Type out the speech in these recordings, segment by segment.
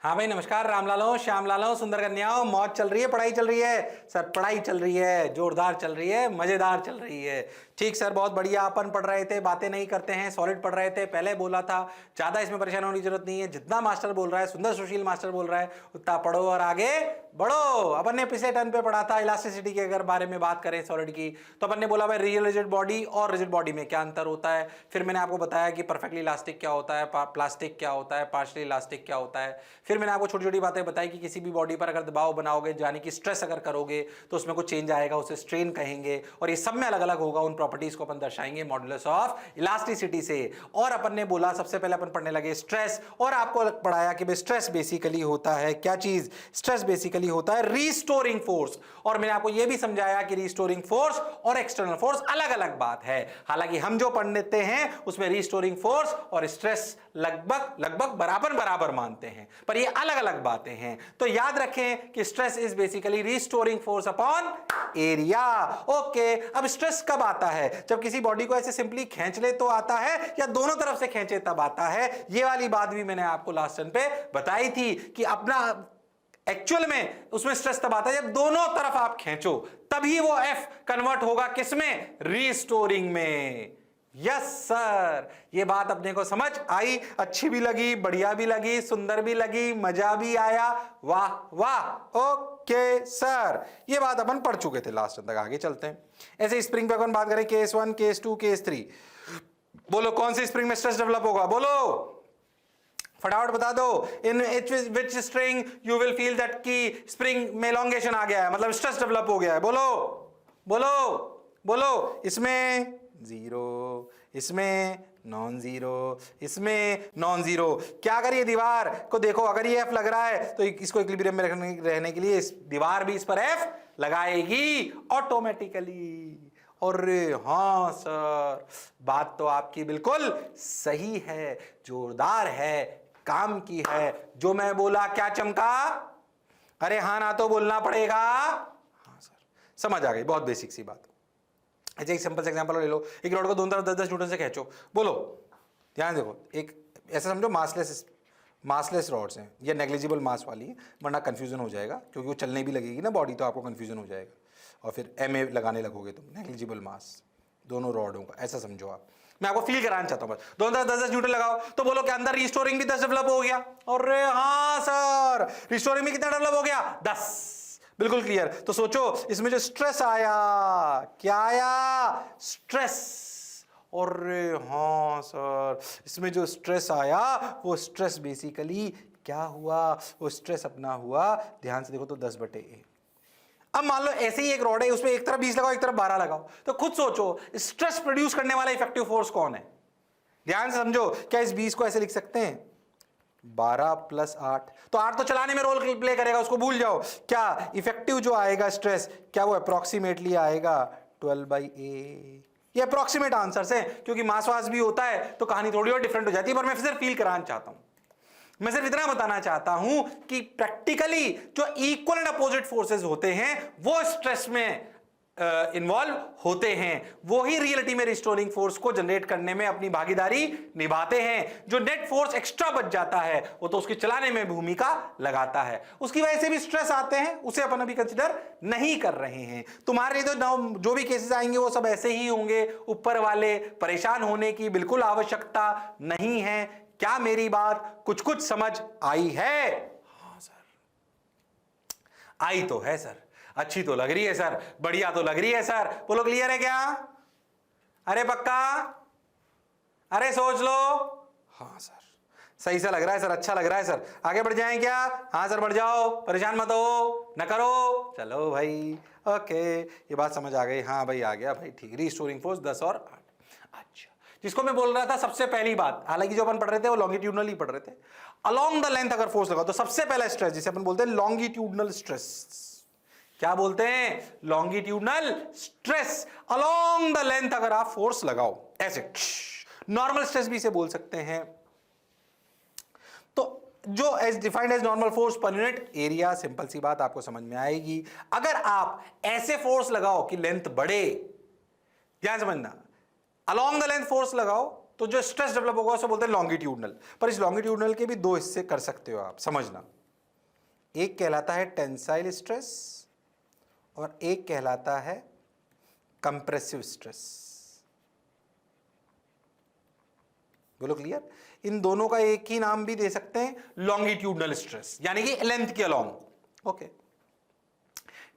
हाँ भाई नमस्कार, रामलालो, श्यामलालो, सुंदर कन्याओं, मौज चल रही है, पढ़ाई चल रही है सर, पढ़ाई चल रही है, जोरदार चल रही है, मजेदार चल रही है। ठीक सर, बहुत बढ़िया। अपन पढ़ रहे थे, बातें नहीं करते हैं, सॉलिड पढ़ रहे थे, पहले बोला था। ज्यादा इसमें परेशान होने की जरूरत नहीं है, जितना मास्टर बोल रहा है, सुंदर सुशील मास्टर बोल रहा है, उतना पढ़ो और आगे बढ़ो। अपन ने पिछले टर्न पे पढ़ा था इलास्टिसिटी के अगर बारे में बात करें सॉलिड की, तो अपन ने बोला भाई रियल रिजिड बॉडी और रिजिड बॉडी में क्या अंतर होता है। फिर मैंने आपको बताया कि परफेक्टली इलास्टिक क्या होता है, प्लास्टिक क्या होता है, पार्शियली इलास्टिक क्या होता है। फिर मैंने आपको छोटी छोटी बातें बताई कि किसी भी बॉडी पर अगर दबाव बनाओगे, यानी कि स्ट्रेस अगर करोगे, तो उसमें कुछ चेंज आएगा, उसे स्ट्रेन कहेंगे, और ये सब में अलग अलग होगा। उन प्रॉपर्टीज को अपन दर्शाएंगे मॉड्यूलस ऑफ इलास्टिसिटी से। और अपन ने बोला सबसे पहले अपन पढ़ने लगे स्ट्रेस, और आपको पढ़ाया कि स्ट्रेस बेसिकली होता है क्या चीज, स्ट्रेस बेसिकली होता है रीस्टोरिंग फोर्स। और मैंने आपको यह भी समझाया कि रीस्टोरिंग फोर्स और एक्सटर्नल फोर्स अलग अलग बात है। हालांकि हम जो पढ़ते हैं उसमें रीस्टोरिंग फोर्स और स्ट्रेस लगभग बराबर बराबर मानते हैं, पर ये अलग अलग बातें हैं। तो याद रखें कि stress is basically restoring force upon area. Okay, अब स्ट्रेस कब आता है? जब किसी बॉडी को ऐसे सिंपली खींच ले तो आता है, या दोनों तरफ से खींचे तब आता है। ये वाली बात भी मैंने आपको लास्ट टर्न पे बताई थी कि अपना एक्चुअल में उसमें स्ट्रेस तब आता है जब दोनों तरफ आप खींचो, तभी वो एफ कन्वर्ट होगा किसमें? रीस्टोरिंग में। यस सर, ये बात अपने को समझ आई, अच्छी भी लगी, बढ़िया भी लगी, सुंदर भी लगी, मजा भी आया, वाह वाह। ओके सर, ये बात अपन पढ़ चुके थे लास्ट तक। आगे चलते हैं। ऐसे स्प्रिंग पे अपन बात करें, केस 1, केस 2, केस 3। बोलो कौन सी स्प्रिंग में स्ट्रेस डेवलप होगा? बोलो फटाफट बता दो। In which spring you will feel that की स्प्रिंग में एलोंगेशन आ गया है, मतलब स्ट्रेस डेवलप हो गया है। बोलो बोलो बोलो। इसमें जीरो, इसमें नॉन जीरो, इसमें नॉन जीरो। क्या करिए, दीवार को देखो, अगर ये एफ लग रहा है तो इसको इक्विलिब्रियम में रहने के लिए इस दीवार भी इस पर एफ लगाएगी ऑटोमेटिकली। और हाँ सर, बात तो आपकी बिल्कुल सही है, जोरदार है, काम की है। जो मैं बोला क्या चमका? अरे हाँ ना तो बोलना पड़ेगा। हाँ सर, समझ आ गई, बहुत बेसिक सी बात। अच्छा, एक सिंपल सा एग्जांपल ले लो। एक रॉड को दोनों तरफ 10-10 न्यूटन से खींचो। बोलो, ध्यान देखो, एक ऐसा समझो मासलेस रॉड्स हैं, ये नेग्लिजिबल मास वाली है, वरना कंफ्यूजन हो जाएगा, क्योंकि वो चलने भी लगेगी ना बॉडी, तो आपको कंफ्यूजन हो जाएगा और फिर एम ए लगाने लगोगे तुम। नेग्लिजिबल मास दोनों रॉडों का, ऐसा समझो आप। मैं आपको फील कराना चाहता हूं, बस दोनों तरफ 10-10 न्यूटन लगाओ, तो बोलो कि अंदर रिस्टोरिंग भी 10 डेवलप हो गया। और हाँ सर, रिस्टोरिंग भी कितना डेवलप हो गया? 10। बिल्कुल क्लियर। तो सोचो, इसमें जो स्ट्रेस आया, क्या आया? स्ट्रेस। और हाँ सर, इसमें जो स्ट्रेस आया वो स्ट्रेस बेसिकली क्या हुआ? वो स्ट्रेस अपना हुआ, ध्यान से देखो तो 10/A। अब मान लो ऐसे ही एक रॉड है, उसमें एक तरफ 20 लगाओ, एक तरफ 12 लगाओ, तो खुद सोचो स्ट्रेस प्रोड्यूस करने वाला इफेक्टिव फोर्स कौन है? ध्यान से समझो। क्या इस 20 को ऐसे लिख सकते हैं? 12 + 8, तो 8 तो चलाने में रोल प्ले करेगा, उसको भूल जाओ। क्या इफेक्टिव जो आएगा स्ट्रेस, क्या वो अप्रोक्सीमेटली आएगा 12/A? ये अप्रोक्सीमेट आंसर्स है, क्योंकि मास वास भी होता है तो कहानी थोड़ी और डिफरेंट हो जाती है, पर मैं फिर फील कराना चाहता हूं। मैं सिर्फ इतना बताना चाहता हूं कि प्रैक्टिकली जो इक्वल एंड अपोजिट फोर्सेस होते हैं वो स्ट्रेस में इन्वॉल्व होते हैं, वो ही रियलिटी में रिस्टोरिंग फोर्स को जनरेट करने में अपनी भागीदारी निभाते हैं। जो नेट फोर्स एक्स्ट्रा बच जाता है वो तो उसके चलाने में भूमिका लगाता है, उसकी वजह से भी स्ट्रेस आते हैं, उसे अपन अभी कंसिडर नहीं कर रहे हैं। तुम्हारे तो जो भी केसेस आएंगे वो सब ऐसे ही होंगे, ऊपर वाले, परेशान होने की बिल्कुल आवश्यकता नहीं है। क्या मेरी बात कुछ कुछ समझ आई है? हाँ सर, आई तो है सर, अच्छी तो लग रही है सर, बढ़िया तो लग रही है सर। बोलो क्लियर है क्या? अरे पक्का? अरे सोच लो। हाँ सर, सही से लग रहा है सर, अच्छा लग रहा है सर। आगे बढ़ जाएं क्या? हाँ सर बढ़ जाओ, परेशान मत हो, न करो। चलो भाई, ओके, ये बात समझ आ गई। हाँ भाई आ गया भाई, ठीक। रीस्टोरिंग फोर्स 10 और 8। अच्छा, जिसको मैं बोल रहा था सबसे पहली बात, हालांकि जो अपन पढ़ रहे थे वो लॉन्गिट्यूडनल ही पढ़ रहे थे। अलोंग द लेंथ अगर फोर्स लगाओ तो सबसे पहला स्ट्रेस, जिसे अपन बोलते हैं लॉन्गिट्यूडनल स्ट्रेस। क्या बोलते हैं? Longitudinal stress. Along the length अगर आप फोर्स लगाओ, ऐसे नॉर्मल स्ट्रेस भी इसे बोल सकते हैं। तो जो as defined as normal force per unit area, simple सी बात आपको समझ में आएगी। अगर आप ऐसे फोर्स लगाओ कि लेंथ बढ़े, ध्यान समझना, अलोंग द लेंथ फोर्स लगाओ तो जो स्ट्रेस डेवलप होगा उसे बोलते हैं लॉन्गिट्यूडनल। पर इस लॉन्गिट्यूडनल के भी दो हिस्से कर सकते हो आप, समझना। एक कहलाता है टेंसाइल स्ट्रेस और एक कहलाता है कंप्रेसिव स्ट्रेस। बोलो क्लियर? इन दोनों का एक ही नाम भी दे सकते हैं, लॉन्गिट्यूडनल स्ट्रेस, यानी कि लेंथ के अलोंग। ओके,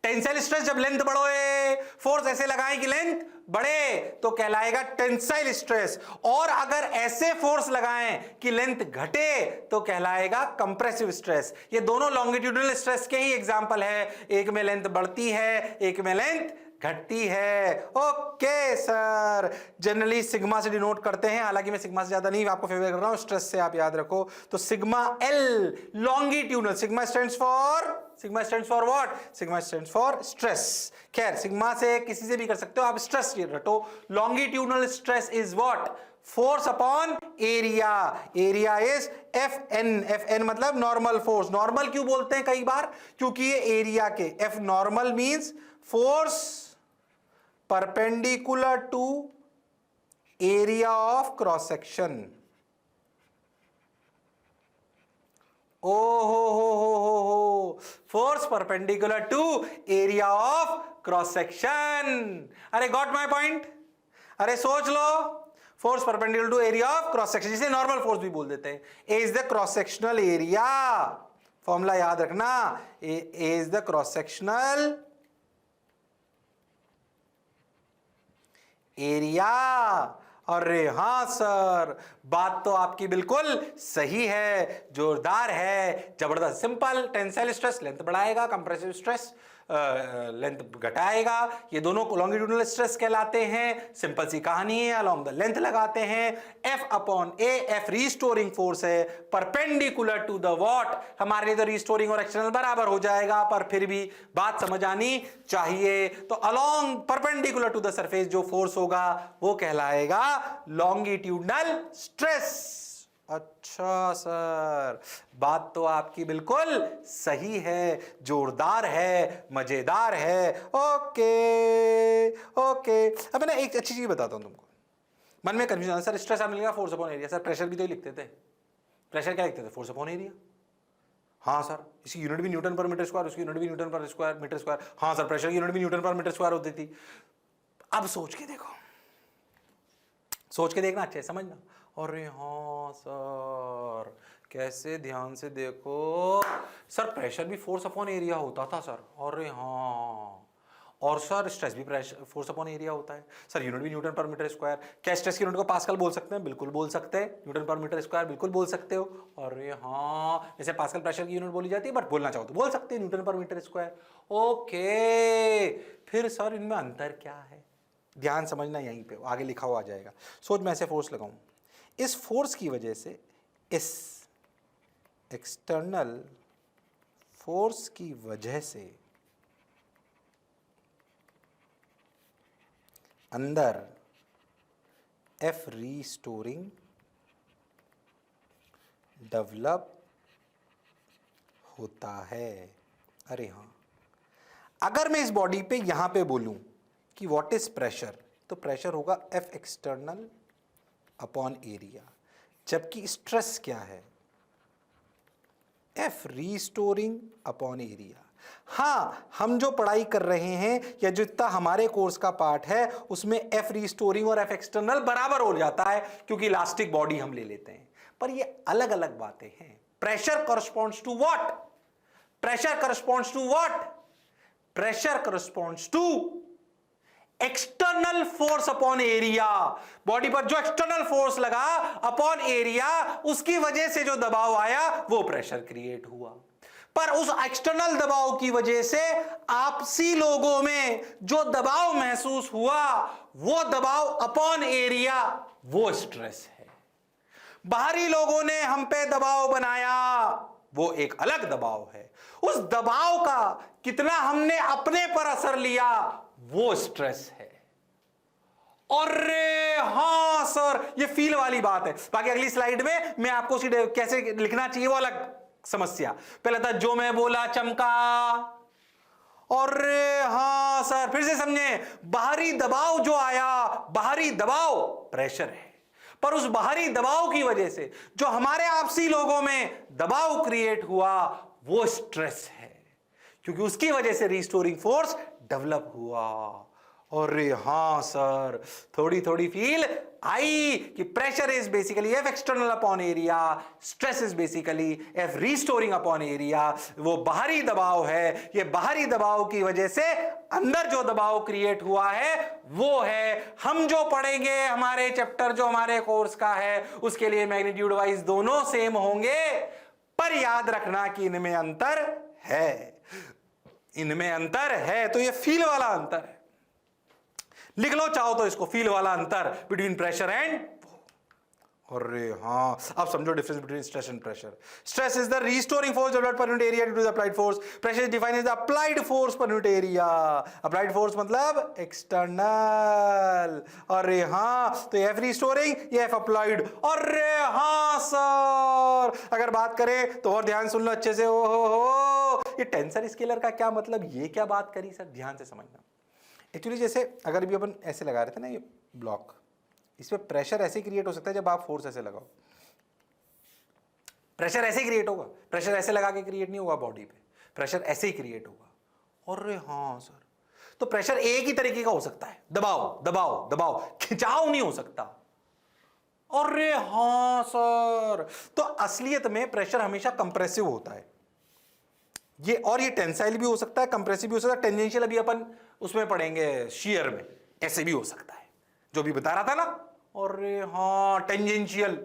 टेंसाइल स्ट्रेस जब लेंथ बढ़े, फोर्स ऐसे लगाएं कि लेंथ बढ़े, तो कहलाएगा टेंसाइल स्ट्रेस, और अगर ऐसे फोर्स लगाएं कि लेंथ घटे तो कहलाएगा कंप्रेसिव स्ट्रेस। ये दोनों लॉन्गिट्यूडनल स्ट्रेस के ही एग्जांपल है, एक में लेंथ बढ़ती है, एक में लेंथ घटती है। ओके सर, जनरली सिग्मा से डिनोट करते हैं, हालांकि मैं सिग्मा से ज्यादा नहीं आपको फेवर कर रहा हूं, स्ट्रेस से आप याद रखो। तो sigma L longitudinal, sigma stands for what? Sigma stands for stress. खैर, सिग्मा से किसी से भी कर सकते हो आप, स्ट्रेस रटो। Longitudinal stress is what? Force upon area. Area is F N. F N मतलब नॉर्मल फोर्स। नॉर्मल क्यों बोलते हैं कई बार? क्योंकि ये एरिया के, F normal means force perpendicular to area of cross section। ओ हो, force perpendicular to area of cross section. अरे गॉट माय पॉइंट? अरे सोच लो, force perpendicular to area of cross section, जिसे नॉर्मल फोर्स भी बोल देते हैं। A is the cross sectional area, formula याद रखना, A is the cross sectional area. अरे हाँ सर, बात तो आपकी बिल्कुल सही है, जोरदार है, जबरदस्त। सिंपल, टेंसाइल स्ट्रेस लेंथ बढ़ाएगा, कंप्रेसिव स्ट्रेस लेंथ घटाएगा। ये दोनों लॉन्गिट्यूडनल स्ट्रेस कहलाते हैं। सिंपल सी कहानी है, अलोंग द लेंथ लगाते हैं। एफ अपॉन ए, एफ रीस्टोरिंग फोर्स है, परपेंडिकुलर टू द व्हाट? हमारे लिए तो रीस्टोरिंग और एक्सटर्नल बराबर हो जाएगा, पर फिर भी बात समझ आनी चाहिए। तो along perpendicular to the surface जो फोर्स होगा वो कहलाएगा लॉन्गिट्यूडनल स्ट्रेस। अच्छा सर, बात तो आपकी बिल्कुल सही है, जोरदार है, मजेदार है। ओके ओके, अब मैं एक अच्छी चीज बताता हूं तुमको, मन में कंफ्यूजन। सर स्ट्रेस आप मिलेगा force upon area, sir pressure भी तो ही लिखते थे। प्रेशर क्या लिखते थे? Force upon area. हाँ सर, इसकी यूनिट भी न्यूटन पर मीटर स्क्वायर, उसकी यूनिट भी न्यूटन पर स्क्वायर मीटर स्क्वायर। हाँ सर, प्रेशर की यूनिट भी न्यूटन पर मीटर स्क्वायर होती थी। अब सोच के देखो, सोच के देखना, अच्छे समझना। अरे हाँ सर, कैसे ध्यान से देखो सर, प्रेशर भी फोर्स अपॉन एरिया होता था सर। अरे हाँ, और सर स्ट्रेस भी प्रेशर फोर्स अपॉन एरिया होता है सर, यूनिट भी न्यूटन पर मीटर स्क्वायर। क्या स्ट्रेस की यूनिट को पास्कल बोल सकते हैं? बिल्कुल बोल सकते हैं। न्यूटन पर मीटर स्क्वायर बिल्कुल बोल सकते हो। अरे हाँ, जैसे पास्कल प्रेशर की यूनिट बोली जाती है, बट बोलना चाहो तो बोल सकते हैं न्यूटन पर मीटर स्क्वायर। ओके, फिर सर इनमें अंतर क्या है? ध्यान समझना, यहीं पे आगे लिखा हुआ आ जाएगा। सोच, मैं ऐसे फोर्स लगाऊं, इस फोर्स की वजह से, इस एक्सटर्नल फोर्स की वजह से अंदर एफ रीस्टोरिंग डेवलप होता है। अरे हाँ, अगर मैं इस बॉडी पे यहां पे बोलूं कि व्हाट इज प्रेशर, तो प्रेशर होगा एफ एक्सटर्नल अपॉन एरिया, जबकि स्ट्रेस क्या है? F restoring upon area. हाँ, हम जो पढ़ाई कर रहे हैं या जो इतना हमारे कोर्स का पार्ट है उसमें एफ रीस्टोरिंग और एफ एक्सटर्नल बराबर हो जाता है, क्योंकि इलास्टिक बॉडी हम ले लेते हैं। पर ये अलग अलग बातें हैं। Pressure corresponds to what? Pressure corresponds to what? Pressure corresponds to external force upon area. Body पर जो एक्सटर्नल फोर्स लगा अपॉन एरिया, उसकी वजह से जो दबाव आया वो प्रेशर क्रिएट हुआ। पर उस एक्सटर्नल दबाव की वजह से आपसी लोगों में जो दबाव महसूस हुआ, वो दबाव अपॉन एरिया, वो स्ट्रेस है। बाहरी लोगों ने हम पे दबाव बनाया, वो एक अलग दबाव है। उस दबाव का कितना हमने अपने पर असर लिया, वो स्ट्रेस है। अरे हाँ सर, ये फील वाली बात है। बाकी अगली स्लाइड में मैं आपको कैसे लिखना चाहिए वो अलग समस्या। पहले था जो मैं बोला चमका। अरे हाँ सर, फिर से समझे, बाहरी दबाव जो आया, बाहरी दबाव प्रेशर है, पर उस बाहरी दबाव की वजह से जो हमारे आपसी लोगों में दबाव क्रिएट हुआ, वो स्ट्रेस है, क्योंकि उसकी वजह से रिस्टोरिंग फोर्स डेवलप हुआ। और हाँ सर, थोड़ी थोड़ी फील आई कि pressure is basically F external upon area, stress is basically F restoring upon area. वो बाहरी दबाव है, ये बाहरी दबाव की वजह से अंदर जो दबाव क्रिएट हुआ है वो है, हम जो पढ़ेंगे हमारे चैप्टर जो हमारे कोर्स का है उसके लिए मैग्नीट्यूड वाइज दोनों सेम होंगे, पर याद रखना कि इनमें अंतर है, इनमें अंतर है। तो ये फील वाला अंतर है, लिख लो चाहो तो इसको, फील वाला अंतर बिटवीन प्रेशर एंड। अरे हाँ, अब समझो difference between stress and pressure. Stress is the restoring force developed per unit area due to the applied force. Pressure is defined as the applied force per unit area. Applied force मतलब external. अरे हाँ, तो F restoring, ये F applied. अरे हाँ sir, अगर बात करें तो और ध्यान सुन लो अच्छे से। ओ हो, ये टेंसर स्केलर का क्या मतलब, ये क्या बात करी सर, ध्यान से समझना। एक्चुअली जैसे अगर भी अपन ऐसे लगा रहे थे ना ये ब्लॉक, इसमें प्रेशर ऐसे क्रिएट हो सकता है जब आप फोर्स ऐसे लगाओ, प्रेशर ऐसे क्रिएट होगा। प्रेशर ऐसे लगा के क्रिएट नहीं होगा बॉडी पे, प्रेशर ऐसे ही क्रिएट होगा। अरे हाँ सर, तो प्रेशर एक ही तरीके का हो सकता है, दबाव दबाव दबाव, खिंचाव नहीं हो सकता। अरे हाँ सर, तो असलियत में प्रेशर हमेशा कंप्रेसिव होता है ये, और ये टेंसाइल भी हो सकता है, कंप्रेसिव भी हो सकता है, टेंजेंशियल अभी अपन उसमें पढ़ेंगे शियर में, ऐसे भी हो सकता है जो भी बता रहा था ना। अरे हाँ, टेंजेंशियल,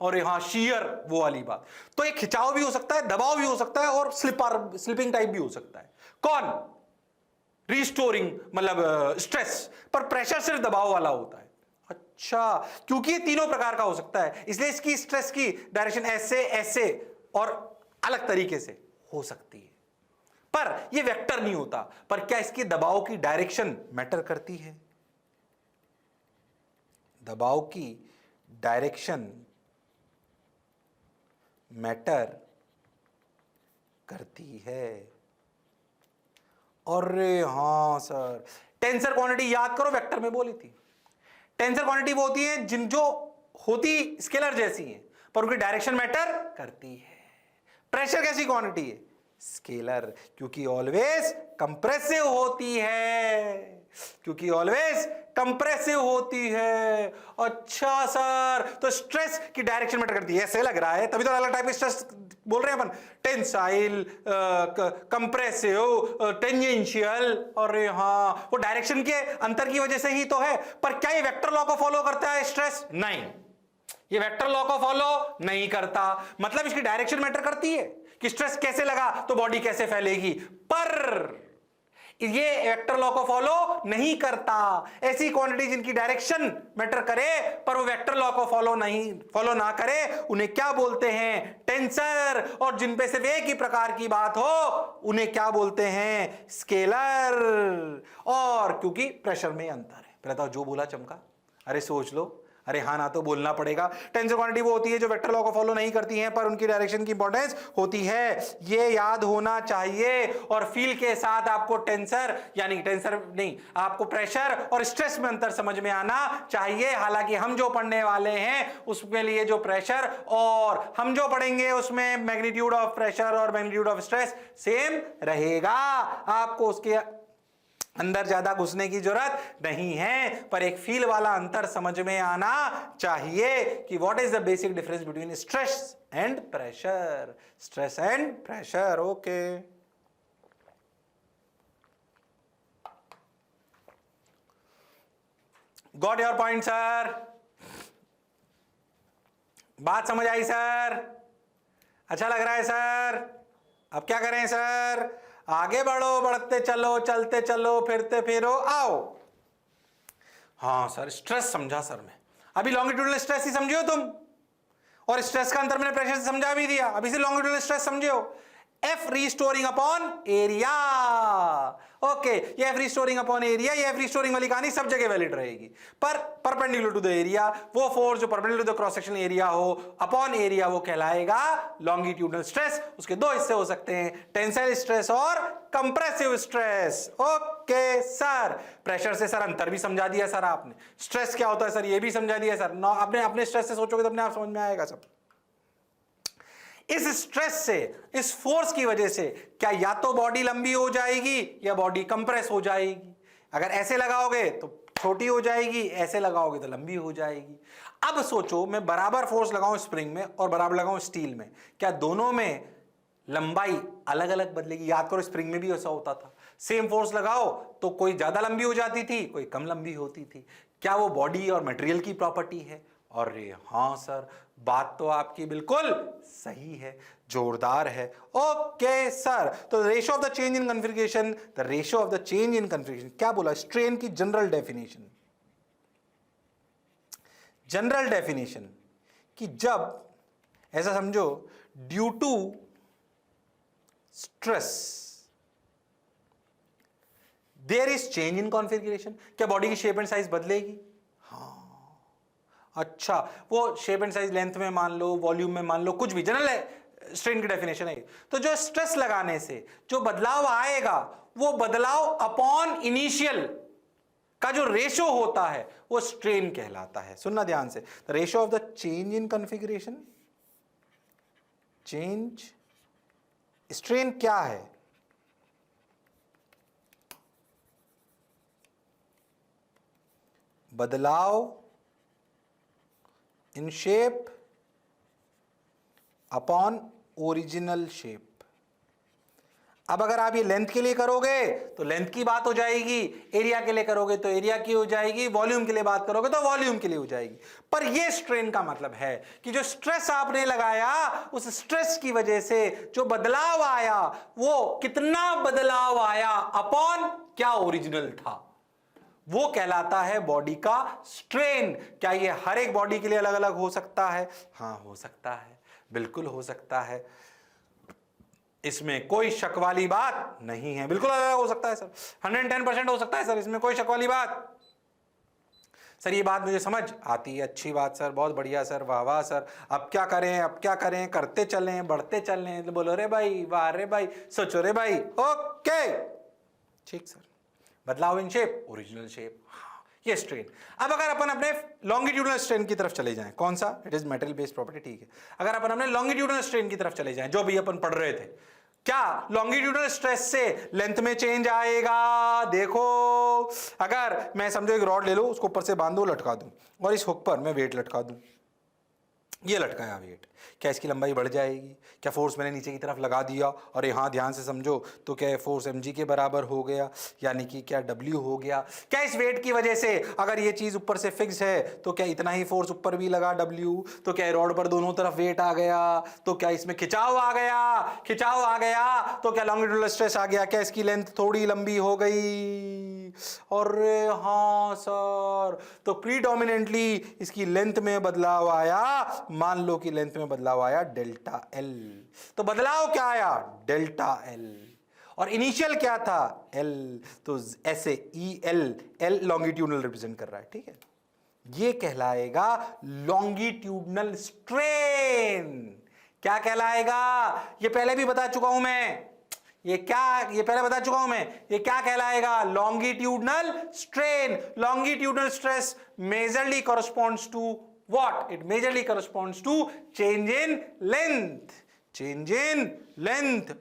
और हाँ शियर, वो वाली बात। तो एक खिंचाव भी हो सकता है, दबाव भी हो सकता है, और स्लिपिंग टाइप भी हो सकता है। कौन? रिस्टोरिंग मतलब स्ट्रेस, पर प्रेशर सिर्फ दबाव वाला होता है। अच्छा, क्योंकि ये तीनों प्रकार का हो सकता है, इसलिए इसकी स्ट्रेस की डायरेक्शन ऐसे ऐसे और अलग तरीके से हो सकती है, पर यह वेक्टर नहीं होता। पर क्या इसकी दबाव की डायरेक्शन मैटर करती है? दबाव की डायरेक्शन मैटर करती है। अरे हाँ सर, टेंसर क्वांटिटी याद करो, वेक्टर में बोली थी। टेंसर क्वांटिटी वो होती है जिन जो होती स्केलर जैसी हैं, पर उनकी डायरेक्शन मैटर करती है। प्रेशर कैसी क्वांटिटी है? स्केलर, क्योंकि ऑलवेज कंप्रेसिव होती है, क्योंकि ऑलवेज कंप्रेसिव होती है। अच्छा सर, तो स्ट्रेस की डायरेक्शन मैटर करती है, ऐसे लग रहा है, तभी तो अलग टाइप के स्ट्रेस बोल रहे हैं अपन, टेंसाइल, कंप्रेसिव, टेंजेंशियल। अरे हाँ, वो डायरेक्शन के अंतर की वजह से ही तो है। पर क्या ये वेक्टर लॉ को फॉलो करता है स्ट्रेस? नहीं, ये वेक्टर लॉ को फॉलो नहीं करता। मतलब इसकी डायरेक्शन मैटर करती है कि स्ट्रेस कैसे लगा तो बॉडी कैसे फैलेगी, पर ये वेक्टर लॉ को फॉलो नहीं करता। ऐसी क्वांटिटी जिनकी डायरेक्शन मैटर करे पर वो वेक्टर लॉ को फॉलो ना करे, उन्हें क्या बोलते हैं? टेंसर। और जिन पे सिर्फ एक ही प्रकार की बात हो उन्हें क्या बोलते हैं? स्केलर। और क्योंकि प्रेशर में अंतर है। पहले तो जो बोला चमका, अरे सोच लो, अरे हाँ ना तो बोलना पड़ेगा। टेंसर क्वांटिटी वो होती है जो वेक्टर लॉ को फॉलो नहीं करती हैं पर उनकी डायरेक्शन की इंपॉर्टेंस होती है, ये याद होना चाहिए। और फील के साथ आपको टेंसर यानी टेंसर नहीं, आपको प्रेशर और स्ट्रेस में अंतर समझ में आना चाहिए। हालांकि हम जो पढ़ने वाले हैं उसके लिए जो प्रेशर और हम जो पढ़ेंगे उसमें मैग्नीट्यूड ऑफ प्रेशर और मैग्नीट्यूड ऑफ स्ट्रेस सेम रहेगा, आपको उसके अंदर ज्यादा घुसने की जरूरत नहीं है। पर एक फील वाला अंतर समझ में आना चाहिए कि what is the basic difference between stress and pressure. Stress and pressure, okay. Got your point sir? बात समझ आई सर? अच्छा लग रहा है सर? अब क्या करें सर? आगे बढ़ो, बढ़ते चलो, चलते चलो, फिरते फिरो, आओ। हाँ सर, स्ट्रेस समझा सर मैं। अभी लॉन्गिट्यूडनल स्ट्रेस ही समझियो तुम, और स्ट्रेस का अंतर मैंने प्रेशर से समझा भी दिया। अभी से लॉन्गिट्यूडनल स्ट्रेस समझियो, F restoring upon area. Okay, ये एफ रिस्टोरिंग अपॉन एरिया, ये एफ रिस्टोरिंग वाली कहानी सब जगह वैलिड रहेगी, पर परपेंडिकुलर टू द एरिया, वो फोर्स जो perpendicular to the cross sectional area हो अपॉन एरिया, वो कहलाएगा लॉन्गिट्यूडनल स्ट्रेस। उसके दो हिस्से हो सकते हैं, टेंसाइल स्ट्रेस और compressive stress. Okay sir, pressure से सर अंतर भी समझा दिया सर आपने, स्ट्रेस क्या होता है सर ये भी समझा दिया सर। आपने अपने स्ट्रेस से सोचोगे तो अपने आप समझ में आएगा सब। इस स्ट्रेस से, इस फोर्स की वजह से क्या या तो बॉडी लंबी हो जाएगी या बॉडी कंप्रेस हो जाएगी। अगर ऐसे लगाओगे तो छोटी हो जाएगी, ऐसे लगाओगे तो लंबी हो जाएगी। अब सोचो मैं बराबर फोर्स लगाऊं स्प्रिंग में और बराबर लगाऊं स्टील में, क्या दोनों में लंबाई अलग अलग बदलेगी? याद करो स्प्रिंग में भी ऐसा होता था, सेम फोर्स लगाओ तो कोई ज्यादा लंबी हो जाती थी, कोई कम लंबी होती थी। क्या वो बॉडी और मटेरियल की प्रॉपर्टी है? और हाँ सर, बात तो आपकी बिल्कुल सही है, जोरदार है। ओके सर, तो ratio of the change in configuration, the ratio of the change in configuration क्या बोला? स्ट्रेन की जनरल डेफिनेशन, जनरल डेफिनेशन कि जब ऐसा समझो due to stress there is change in configuration, क्या बॉडी की शेप एंड साइज बदलेगी? हाँ, अच्छा, वो शेप एंड साइज लेंथ में मान लो, वॉल्यूम में मान लो, कुछ भी, जनरल है स्ट्रेन की डेफिनेशन है। तो जो स्ट्रेस लगाने से जो बदलाव आएगा, वो बदलाव अपॉन इनिशियल का जो रेशो होता है वो स्ट्रेन कहलाता है। सुनना ध्यान से, the ratio of the change in configuration, change, strain क्या है? बदलाव in shape upon original shape. अब अगर आप ये लेंथ के लिए करोगे तो लेंथ की बात हो जाएगी, एरिया के लिए करोगे तो एरिया की हो जाएगी, वॉल्यूम के लिए बात करोगे तो वॉल्यूम के लिए हो जाएगी। पर ये स्ट्रेन का मतलब है कि जो स्ट्रेस आपने लगाया, उस स्ट्रेस की वजह से जो बदलाव आया, वो कितना बदलाव आया अपॉन क्या ओरिजिनल था, वो कहलाता है बॉडी का स्ट्रेन। क्या ये हर एक बॉडी के लिए अलग अलग हो सकता है? हाँ हो सकता है, बिल्कुल हो सकता है, इसमें कोई शक वाली बात नहीं है, बिल्कुल अलग हो सकता है सर, 110% हो सकता है सर, इसमें कोई शक वाली बात। सर ये बात मुझे समझ आती है, अच्छी बात सर, बहुत बढ़िया सर, वाह वाह सर, अब क्या करें, अब क्या करें, करते चलें, बढ़ते चलें, बोलो रे भाई, वाह रे भाई, सोचो रे भाई। ओके ठीक सर, बदलाव इन शेप, ओरिजिनल शेप, ये स्ट्रेन। अब अगर अपन अपने लॉन्गिट्यूडनल स्ट्रेन की तरफ चले जाएं, कौन सा? It is material based property, ठीक है। अगर अपन अपने लॉन्गिट्यूडनल स्ट्रेन की तरफ चले जाएं, जो भी अपन पढ़ रहे थे, क्या लॉन्गिट्यूडनल स्ट्रेस से लेंथ में चेंज आएगा? देखो, अगर मैं समझो एक रॉड ले लो, उसको ऊपर से बांध दो, लटका दूं, और इस हुक पर मैं वेट लटका दूं, ये लटकाया वेट, क्या इसकी लंबाई बढ़ जाएगी? क्या फोर्स मैंने नीचे की तरफ लगा दिया और यहाँ ध्यान से समझो तो क्या फोर्स mg के बराबर हो गया, यानी कि क्या w हो गया? क्या इस वेट की वजह से अगर ये चीज़ ऊपर से फिक्स है तो क्या इतना ही फोर्स ऊपर भी लगा w, तो क्या रॉड पर दोनों तरफ वेट आ गया, तो क्या इसमें खिंचाव आ गया? खिंचाव आ गया तो क्या लॉन्गिट्यूडनल स्ट्रेस आ गया? क्या इसकी लेंथ थोड़ी लंबी हो गई? और हाँ सर, तो प्रीडोमिनेंटली इसकी लेंथ में बदलाव आया, मान लो कि लेंथ में बदलाव आया डेल्टा एल, तो बदलाव क्या आया? डेल्टा एल, और इनिशियल क्या था? एल, तो ऐसे E L, L longitudinal represent कर रहा है, ठीक है। ये कहलाएगा लॉन्गिट्यूडनल स्ट्रेन। क्या कहलाएगा? ये पहले भी बता चुका हूं मैं, ये पहले बता चुका हूं मैं, ये क्या कहलाएगा? Longitudinal strain. Longitudinal stress majorly corresponds to what? It majorly corresponds to change in length, change in length।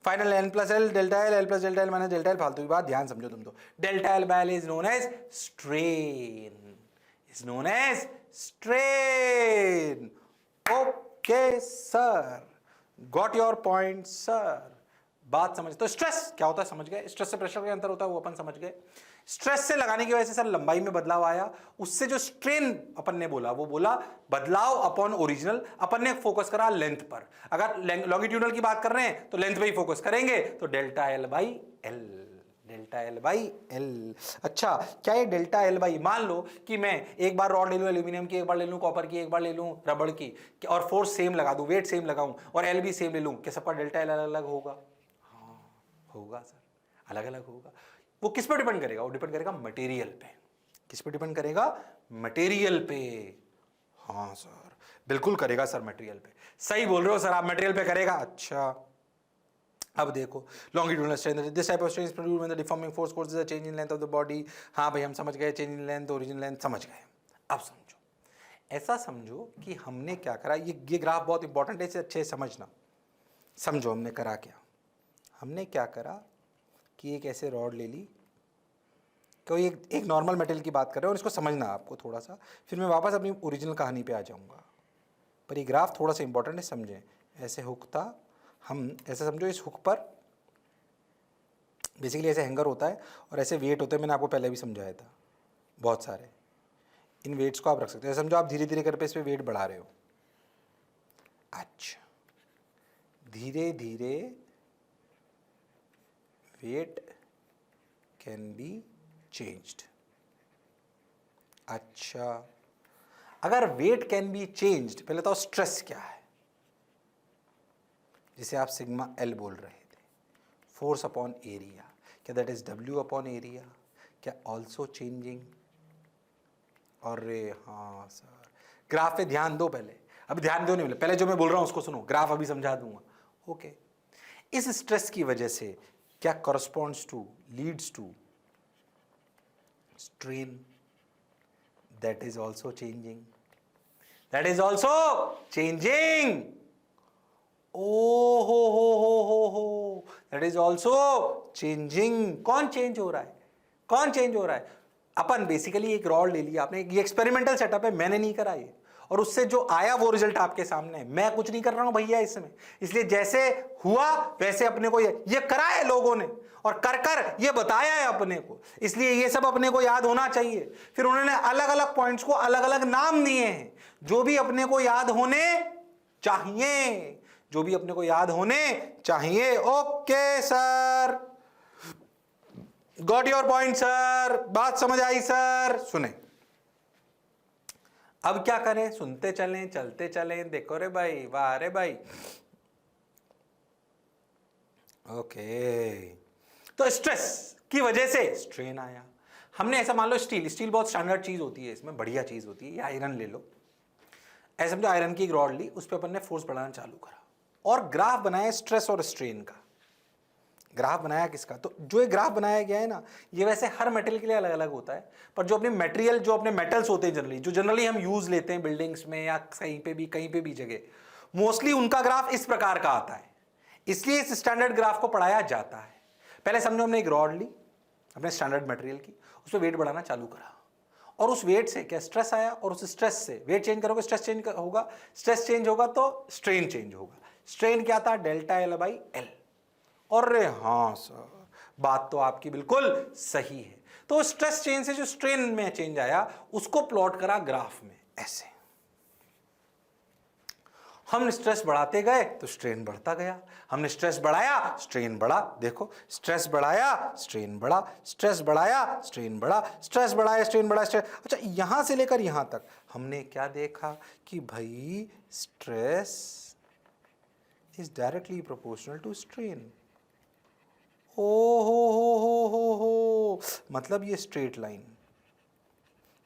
Final n plus l delta l plus delta l minus delta l, फालतू की बात, ध्यान समझो तुम तो। Delta l by l is known as strain, is known as strain। Okay sir, got your point sir, बात समझ। तो स्ट्रेस क्या होता है समझ गए, स्ट्रेस से प्रेशर का अंतर होता है वो अपन समझ गए। स्ट्रेस से लगाने की वजह से सर लंबाई में बदलाव आया, उससे जो स्ट्रेन अपन ने बोला वो बोला बदलाव अपॉन ओरिजिनल। अपन ने फोकस करा लेंथ पर, अगर लॉन्गिट्यूडनल की बात कर रहे हैं तो लेंथ पे ही फोकस करेंगे, तो delta L by L, delta L by L. अच्छा, क्या ये डेल्टा एल बाई, मान लो कि मैं एक बार रॉड ले लूं एल्यूमिनियम की, एक बार ले लूं कॉपर की, एक बार ले लूं रबड़ की, और फोर्स सेम लगा दूं, वेट सेम लगाऊं और एल भी सेम ले लूं, क्या सबका डेल्टा एल अलग अलग होगा? हाँ होगा सर, अलग अलग होगा। वो किस पर डिपेंड करेगा? वो डिपेंड करेगा मटेरियल पे। किस पे डिपेंड करेगा? मटेरियल पे। हाँ सर, बिल्कुल करेगा सर, मटेरियल पे। सही बोल रहे हो सर आप, मटेरियल पे करेगा। अच्छा, अब देखो longitudinal strain, this type of strain is produced when the deforming force causes a change in length of the body. हाँ भाई हम समझ गए, change in length, origin length समझ गए। अब समझो, ऐसा समझो कि हमने क्या करा, ये ग्राफ बहुत इंपॉर्टेंट है, इसे अच्छे से समझना। समझो हमने करा क्या, हमने क्या करा कि एक ऐसे रॉड ले ली, कोई एक नॉर्मल मेटल की बात कर रहे हो और इसको समझना आपको थोड़ा सा, फिर मैं वापस अपनी ओरिजिनल कहानी पे आ जाऊंगा। पर ये ग्राफ थोड़ा सा इंपॉर्टेंट है, समझें। ऐसे हुक था, हम ऐसे समझो इस हुक पर बेसिकली ऐसे हैंगर होता है और ऐसे वेट होते हैं, मैंने आपको पहले भी समझाया था बहुत सारे। इन वेट्स को आप रख सकते हैं, समझो आप धीरे धीरे करके इस पर वेट बढ़ा रहे हो। अच्छा, धीरे धीरे वेट कैन बी चेंज्ड। अच्छा, अगर वेट कैन बी चेंज्ड, पहले तो स्ट्रेस क्या है, जिसे आप सिग्मा एल बोल रहे थे, फोर्स अपॉन एरिया, क्या that is W upon area, क्या ऑल्सो चेंजिंग? अरे हाँ सर, ग्राफ पे ध्यान दो पहले, अभी ध्यान दो नहीं, पहले जो मैं बोल रहा हूं उसको सुनो, ग्राफ अभी समझा दूंगा। ओके, इस स्ट्रेस की वजह से क्या corresponds to, leads to strain, that is also changing, that is also changing. ओ हो, दैट इज ऑल्सो चेंजिंग। कौन चेंज हो रहा है, कौन चेंज हो रहा है? अपन बेसिकली एक रॉड ले लिया आपने, ये एक्सपेरिमेंटल सेटअप है, मैंने नहीं करा ये, और उससे जो आया वो रिजल्ट आपके सामने है, मैं कुछ नहीं कर रहा हूं भैया इसमें। इसलिए जैसे हुआ वैसे अपने को ये करा है लोगों ने, और कर कर ये बताया है अपने को, इसलिए ये सब अपने को याद होना चाहिए। फिर उन्होंने अलग अलग पॉइंट्स को अलग अलग नाम दिए हैं, जो भी अपने को याद होने चाहिए, जो भी अपने को याद होने चाहिए। Okay sir, got your point sir, बात समझ आई सर? सुने, अब क्या करें, सुनते चलें, चलते चलें। देखो रे भाई, वाह रे भाई। ओके, तो स्ट्रेस की वजह से स्ट्रेन आया। हमने ऐसा मान लो, स्टील बहुत स्टैंडर्ड चीज होती है, इसमें बढ़िया चीज होती है, या आयरन ले लो, ऐसे समझो आयरन की एक रॉड ली, उस पर अपन ने फोर्स बढ़ाना चालू करा और ग्राफ बनाया स्ट्रेस और स्ट्रेन का। ग्राफ बनाया किसका? तो जो ये ग्राफ बनाया गया है ना, ये वैसे हर मेटल के लिए अलग अलग होता है, पर जो अपने मटेरियल, जो अपने मेटल्स होते हैं जनरली, जो जनरली हम यूज लेते हैं बिल्डिंग्स में या कहीं पे भी जगह, मोस्टली उनका ग्राफ इस प्रकार का आता है। इसलिए इस स्टैंडर्ड ग्राफ को पढ़ाया जाता है। पहले समझो हमने एक रॉड ली अपने स्टैंडर्ड मटेरियल की, उस पर वेट बढ़ाना चालू करा, और उस वेट से क्या स्ट्रेस आया, और उस स्ट्रेस से वेट चेंज करोगे स्ट्रेस चेंज होगा, स्ट्रेस चेंज होगा तो स्ट्रेन चेंज होगा। स्ट्रेन क्या था? Delta L by L. और हाँ सर, बात तो आपकी बिल्कुल सही है। तो स्ट्रेस चेंज से जो स्ट्रेन में चेंज आया उसको प्लॉट करा ग्राफ में ऐसे। हम स्ट्रेस बढ़ाते गए तो स्ट्रेन बढ़ता गया, हमने स्ट्रेस बढ़ाया स्ट्रेन बढ़ा, देखो स्ट्रेस बढ़ाया स्ट्रेन बढ़ा, स्ट्रेस बढ़ाया स्ट्रेन बढ़ा, स्ट्रेस बढ़ाया स्ट्रेन बढ़ा, स्ट्रेस। अच्छा, यहां से लेकर यहां तक हमने क्या देखा कि भाई stress is directly proportional to strain. ओ हो, मतलब ये स्ट्रेट लाइन,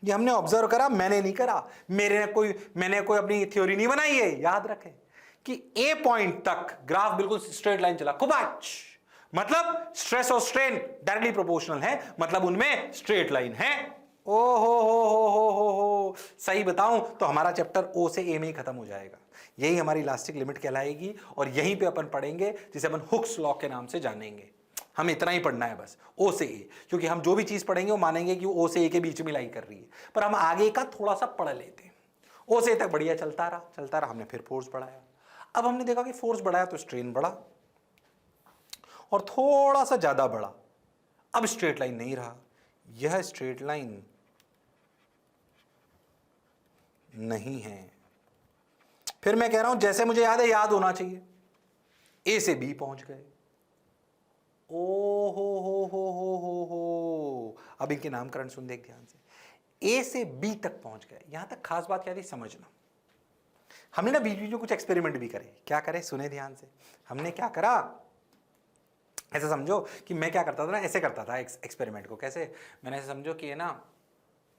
ये हमने ऑब्जर्व करा, मैंने नहीं करा, मैंने कोई अपनी थ्योरी नहीं बनाई है। याद रखें कि ए पॉइंट तक ग्राफ बिल्कुल स्ट्रेट लाइन चला, कुबाच, मतलब स्ट्रेस और स्ट्रेन डायरेक्टली प्रोपोर्शनल है, मतलब उनमें स्ट्रेट लाइन है। ओ हो, सही बताऊं तो हमारा चैप्टर ओ से ए में ही खत्म हो जाएगा। यही हमारी इलास्टिक लिमिट कहलाएगी, और यहीं पे अपन पढ़ेंगे जिसे अपन हुक्स लॉ के नाम से जानेंगे। हमें इतना ही पढ़ना है बस, ओ से ए, क्योंकि हम जो भी चीज पढ़ेंगे वो मानेंगे कि वो ओ से ए के बीच में लाई कर रही है, पर हम आगे का थोड़ा सा पढ़ लेते हैं। ओ से ए तक बढ़िया चलता रहा, हमने फिर फोर्स बढ़ाया। अब हमने देखा कि फोर्स बढ़ाया तो स्ट्रेन बढ़ा, और थोड़ा सा ज्यादा बढ़ा, अब स्ट्रेट लाइन नहीं रहा, यह स्ट्रेट लाइन नहीं है। फिर मैं कह रहा हूं जैसे मुझे याद है, याद होना चाहिए, ए से बी पहुंच गए। ओ हो, अब इनके नामकरण सुन देख ध्यान से, ए से बी तक पहुंच गए। यहां तक खास बात क्या थी समझना, हमने ना बीच बीच में कुछ एक्सपेरिमेंट भी करे। क्या करे, सुने ध्यान से। हमने क्या करा, ऐसा समझो कि मैं क्या करता था ना, ऐसे करता था एक्सपेरिमेंट को। कैसे? मैंने ऐसे समझो कि है ना,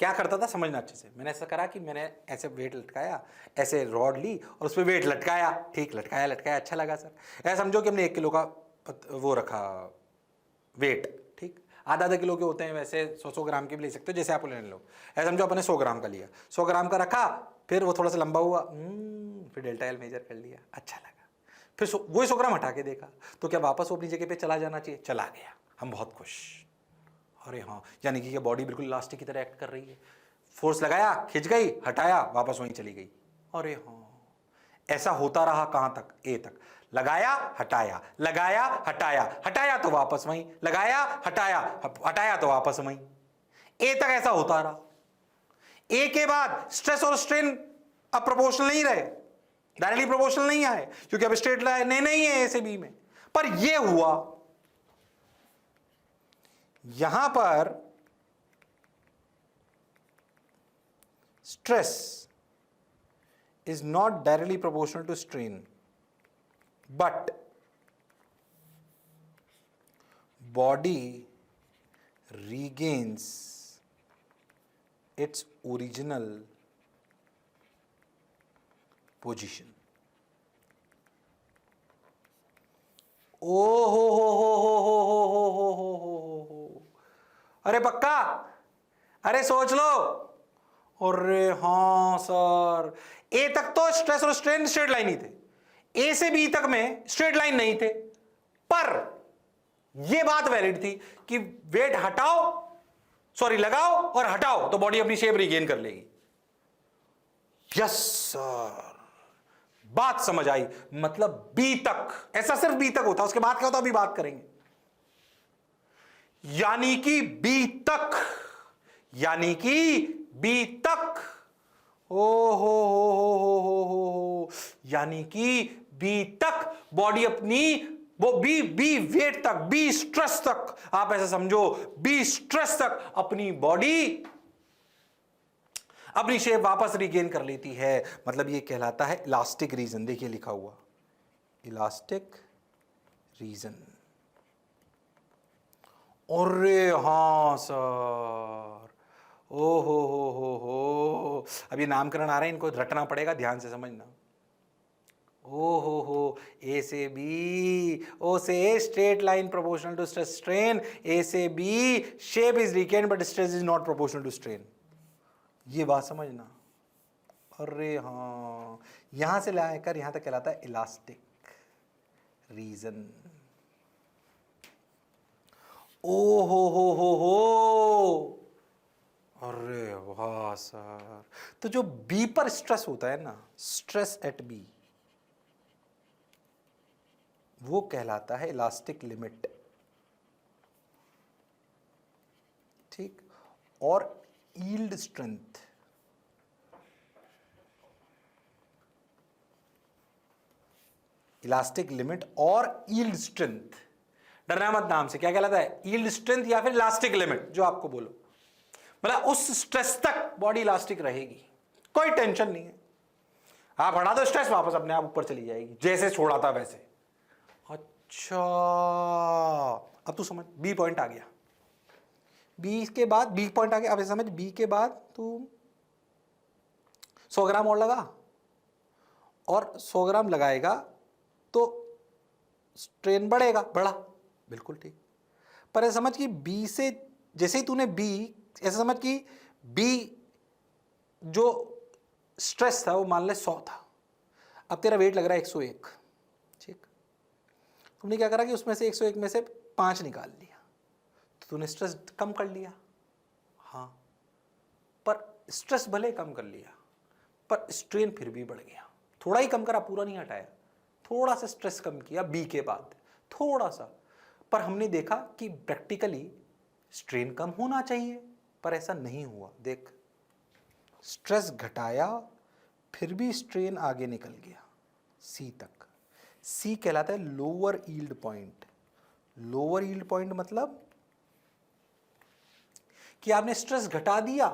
क्या करता था समझना अच्छे से। मैंने ऐसा करा कि मैंने ऐसे वेट लटकाया, ऐसे रॉड ली और उस पर वेट लटकाया, ठीक, लटकाया, अच्छा लगा सर। ऐसा समझो कि हमने 1 किलो का वो रखा वेट, ठीक, आधा किलो के होते हैं वैसे, 100 ग्राम के भी ले सकते हो, जैसे आप लेने लो। ऐसा समझो अपने 100 ग्राम का लिया, 100 ग्राम का रखा, फिर वो थोड़ा सा लंबा हुआ, फिर डेल्टा एल मेजर कर लिया, अच्छा लगा। फिर वही 100 ग्राम हटा के देखा तो क्या वापस वो अपनी जगह पे चला जाना चाहिए? चला गया, हम बहुत खुश। अरे हाँ, यानी कि ये बॉडी बिल्कुल इलास्टिक की तरह एक्ट कर रही है। फोर्स लगाया, खिंच गई, हटाया, वापस वहीं चली गई। अरे हाँ, ऐसा होता रहा कहां तक? ए तक। लगाया, हटाया, लगाया, हटाया, हटाया तो वापस वहीं, लगाया, हटाया, हटाया तो वापस वहीं, ए तक ऐसा होता रहा। ए के बाद स्ट्रेस और स्ट्रेन अब प्रोपोर्शनल नहीं रहे, डायरेक्टली प्रोपोर्शनल नहीं आए, क्योंकि अब स्ट्रेट लाइन नहीं है ए से बी में। पर यह हुआ यहां पर stress is not directly proportional to strain, but body regains its original position. ओ हो, अरे पक्का, अरे सोच लो। अरे हाँ सर, ए तक तो स्ट्रेस और स्ट्रेन स्ट्रेट लाइन ही थे, ए से बी तक में स्ट्रेट लाइन नहीं थे, पर यह बात वैलिड थी कि वेट हटाओ, सॉरी लगाओ और हटाओ तो बॉडी अपनी शेप रिगेन कर लेगी। यस सर, बात समझ आई। मतलब बी तक, ऐसा सिर्फ बी तक होता, उसके बाद क्या होता अभी बात करेंगे। यानी कि बी तक, यानी कि बी तक, ओ हो, यानी कि बी तक बॉडी अपनी, वो बी वेट तक, बी स्ट्रेस तक, आप ऐसा समझो, बी स्ट्रेस तक अपनी बॉडी अपनी शेप वापस रिगेन कर लेती है। मतलब ये कहलाता है इलास्टिक रीजन। देखिए लिखा हुआ इलास्टिक रीजन। अरे हाँ सर, ओ हो, अब ये नामकरण आ रहे हैं, इनको रटना पड़ेगा, ध्यान से समझना। ओ हो, ए से बी, ओ से A straight line proportional to stress strain, A से B shape is regain but stress is not proportional to strain. ये बात समझना। अरे हाँ, यहां से लाकर यहां तक कहलाता है इलास्टिक रीजन। ओ हो, अरे वाह सर। तो जो बी पर स्ट्रेस होता है ना, स्ट्रेस एट बी, वो कहलाता है इलास्टिक लिमिट, ठीक। और यील्ड स्ट्रेंथ, इलास्टिक लिमिट और यील्ड स्ट्रेंथ, डरना मत नाम से। क्या कहलाता है? यील्ड स्ट्रेंथ या फिर इलास्टिक लिमिट, जो आपको बोलो। मतलब उस स्ट्रेस तक बॉडी इलास्टिक रहेगी, कोई टेंशन नहीं है। आप हटा दो स्ट्रेस, वापस अपने आप ऊपर चली जाएगी, जैसे छोड़ा था वैसे। अच्छा, अब तू समझ, बी पॉइंट आ गया, बी के बाद बी पॉइंट आ गया। अब समझ, बी के बाद तू 100 ग्राम और लगा, और 100 ग्राम लगाएगा तो स्ट्रेन बढ़ेगा, बढ़ा, बिल्कुल ठीक। पर ऐसा समझ कि बी से, जैसे ही तूने बी, ऐसा समझ कि बी जो स्ट्रेस था वो मान ले 100 था, अब तेरा वेट लग रहा है 101, ठीक। तुमने क्या करा कि उसमें से 101 में से 5 निकाल लिया, तो तूने स्ट्रेस कम कर लिया। हाँ, पर स्ट्रेस भले कम कर लिया, पर स्ट्रेन फिर भी बढ़ गया। थोड़ा ही कम करा, पूरा नहीं हटाया, थोड़ा सा स्ट्रेस कम किया बी के बाद, थोड़ा सा। पर हमने देखा कि प्रैक्टिकली स्ट्रेन कम होना चाहिए, पर ऐसा नहीं हुआ। देख, स्ट्रेस घटाया, फिर भी स्ट्रेन आगे निकल गया सी तक। सी कहलाता है lower yield point. Lower yield point मतलब कि आपने स्ट्रेस घटा दिया,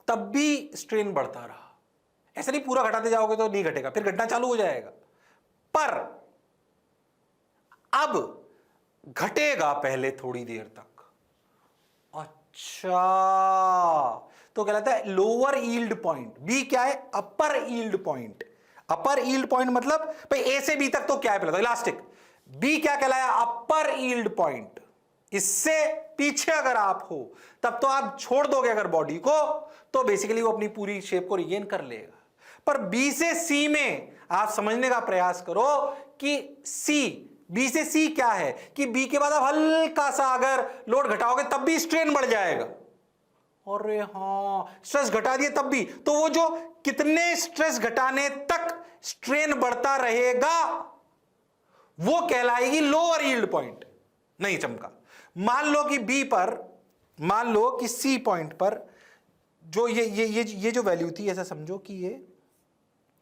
तब भी स्ट्रेन बढ़ता रहा। ऐसा नहीं पूरा घटाते जाओगे तो नहीं घटेगा, फिर घटना चालू हो जाएगा। पर अब घटेगा पहले थोड़ी देर तक। अच्छा, तो कहलाता है लोअर यील्ड पॉइंट। बी क्या है? अपर यील्ड पॉइंट। अपर यील्ड पॉइंट मतलब भाई ए से बी तक तो क्या है पहले तो इलास्टिक। बी क्या कहलाया? अपर यील्ड पॉइंट। इससे पीछे अगर आप हो तब तो आप छोड़ दोगे अगर बॉडी को, तो बेसिकली वो अपनी पूरी शेप को रिगेन कर लेगा। पर बी से सी में आप समझने का प्रयास करो कि सी, बी से सी क्या है कि बी के बाद आप हल्का सा अगर लोड घटाओगे तब भी स्ट्रेन बढ़ जाएगा। अरे हाँ, स्ट्रेस घटा दिए तब भी, तो वो जो कितने स्ट्रेस घटाने तक स्ट्रेन बढ़ता रहेगा वो कहलाएगी लोअर यील्ड पॉइंट। नहीं चमका। मान लो कि बी पर, मान लो कि सी पॉइंट पर जो ये जो वैल्यू थी, ऐसा समझो कि ये,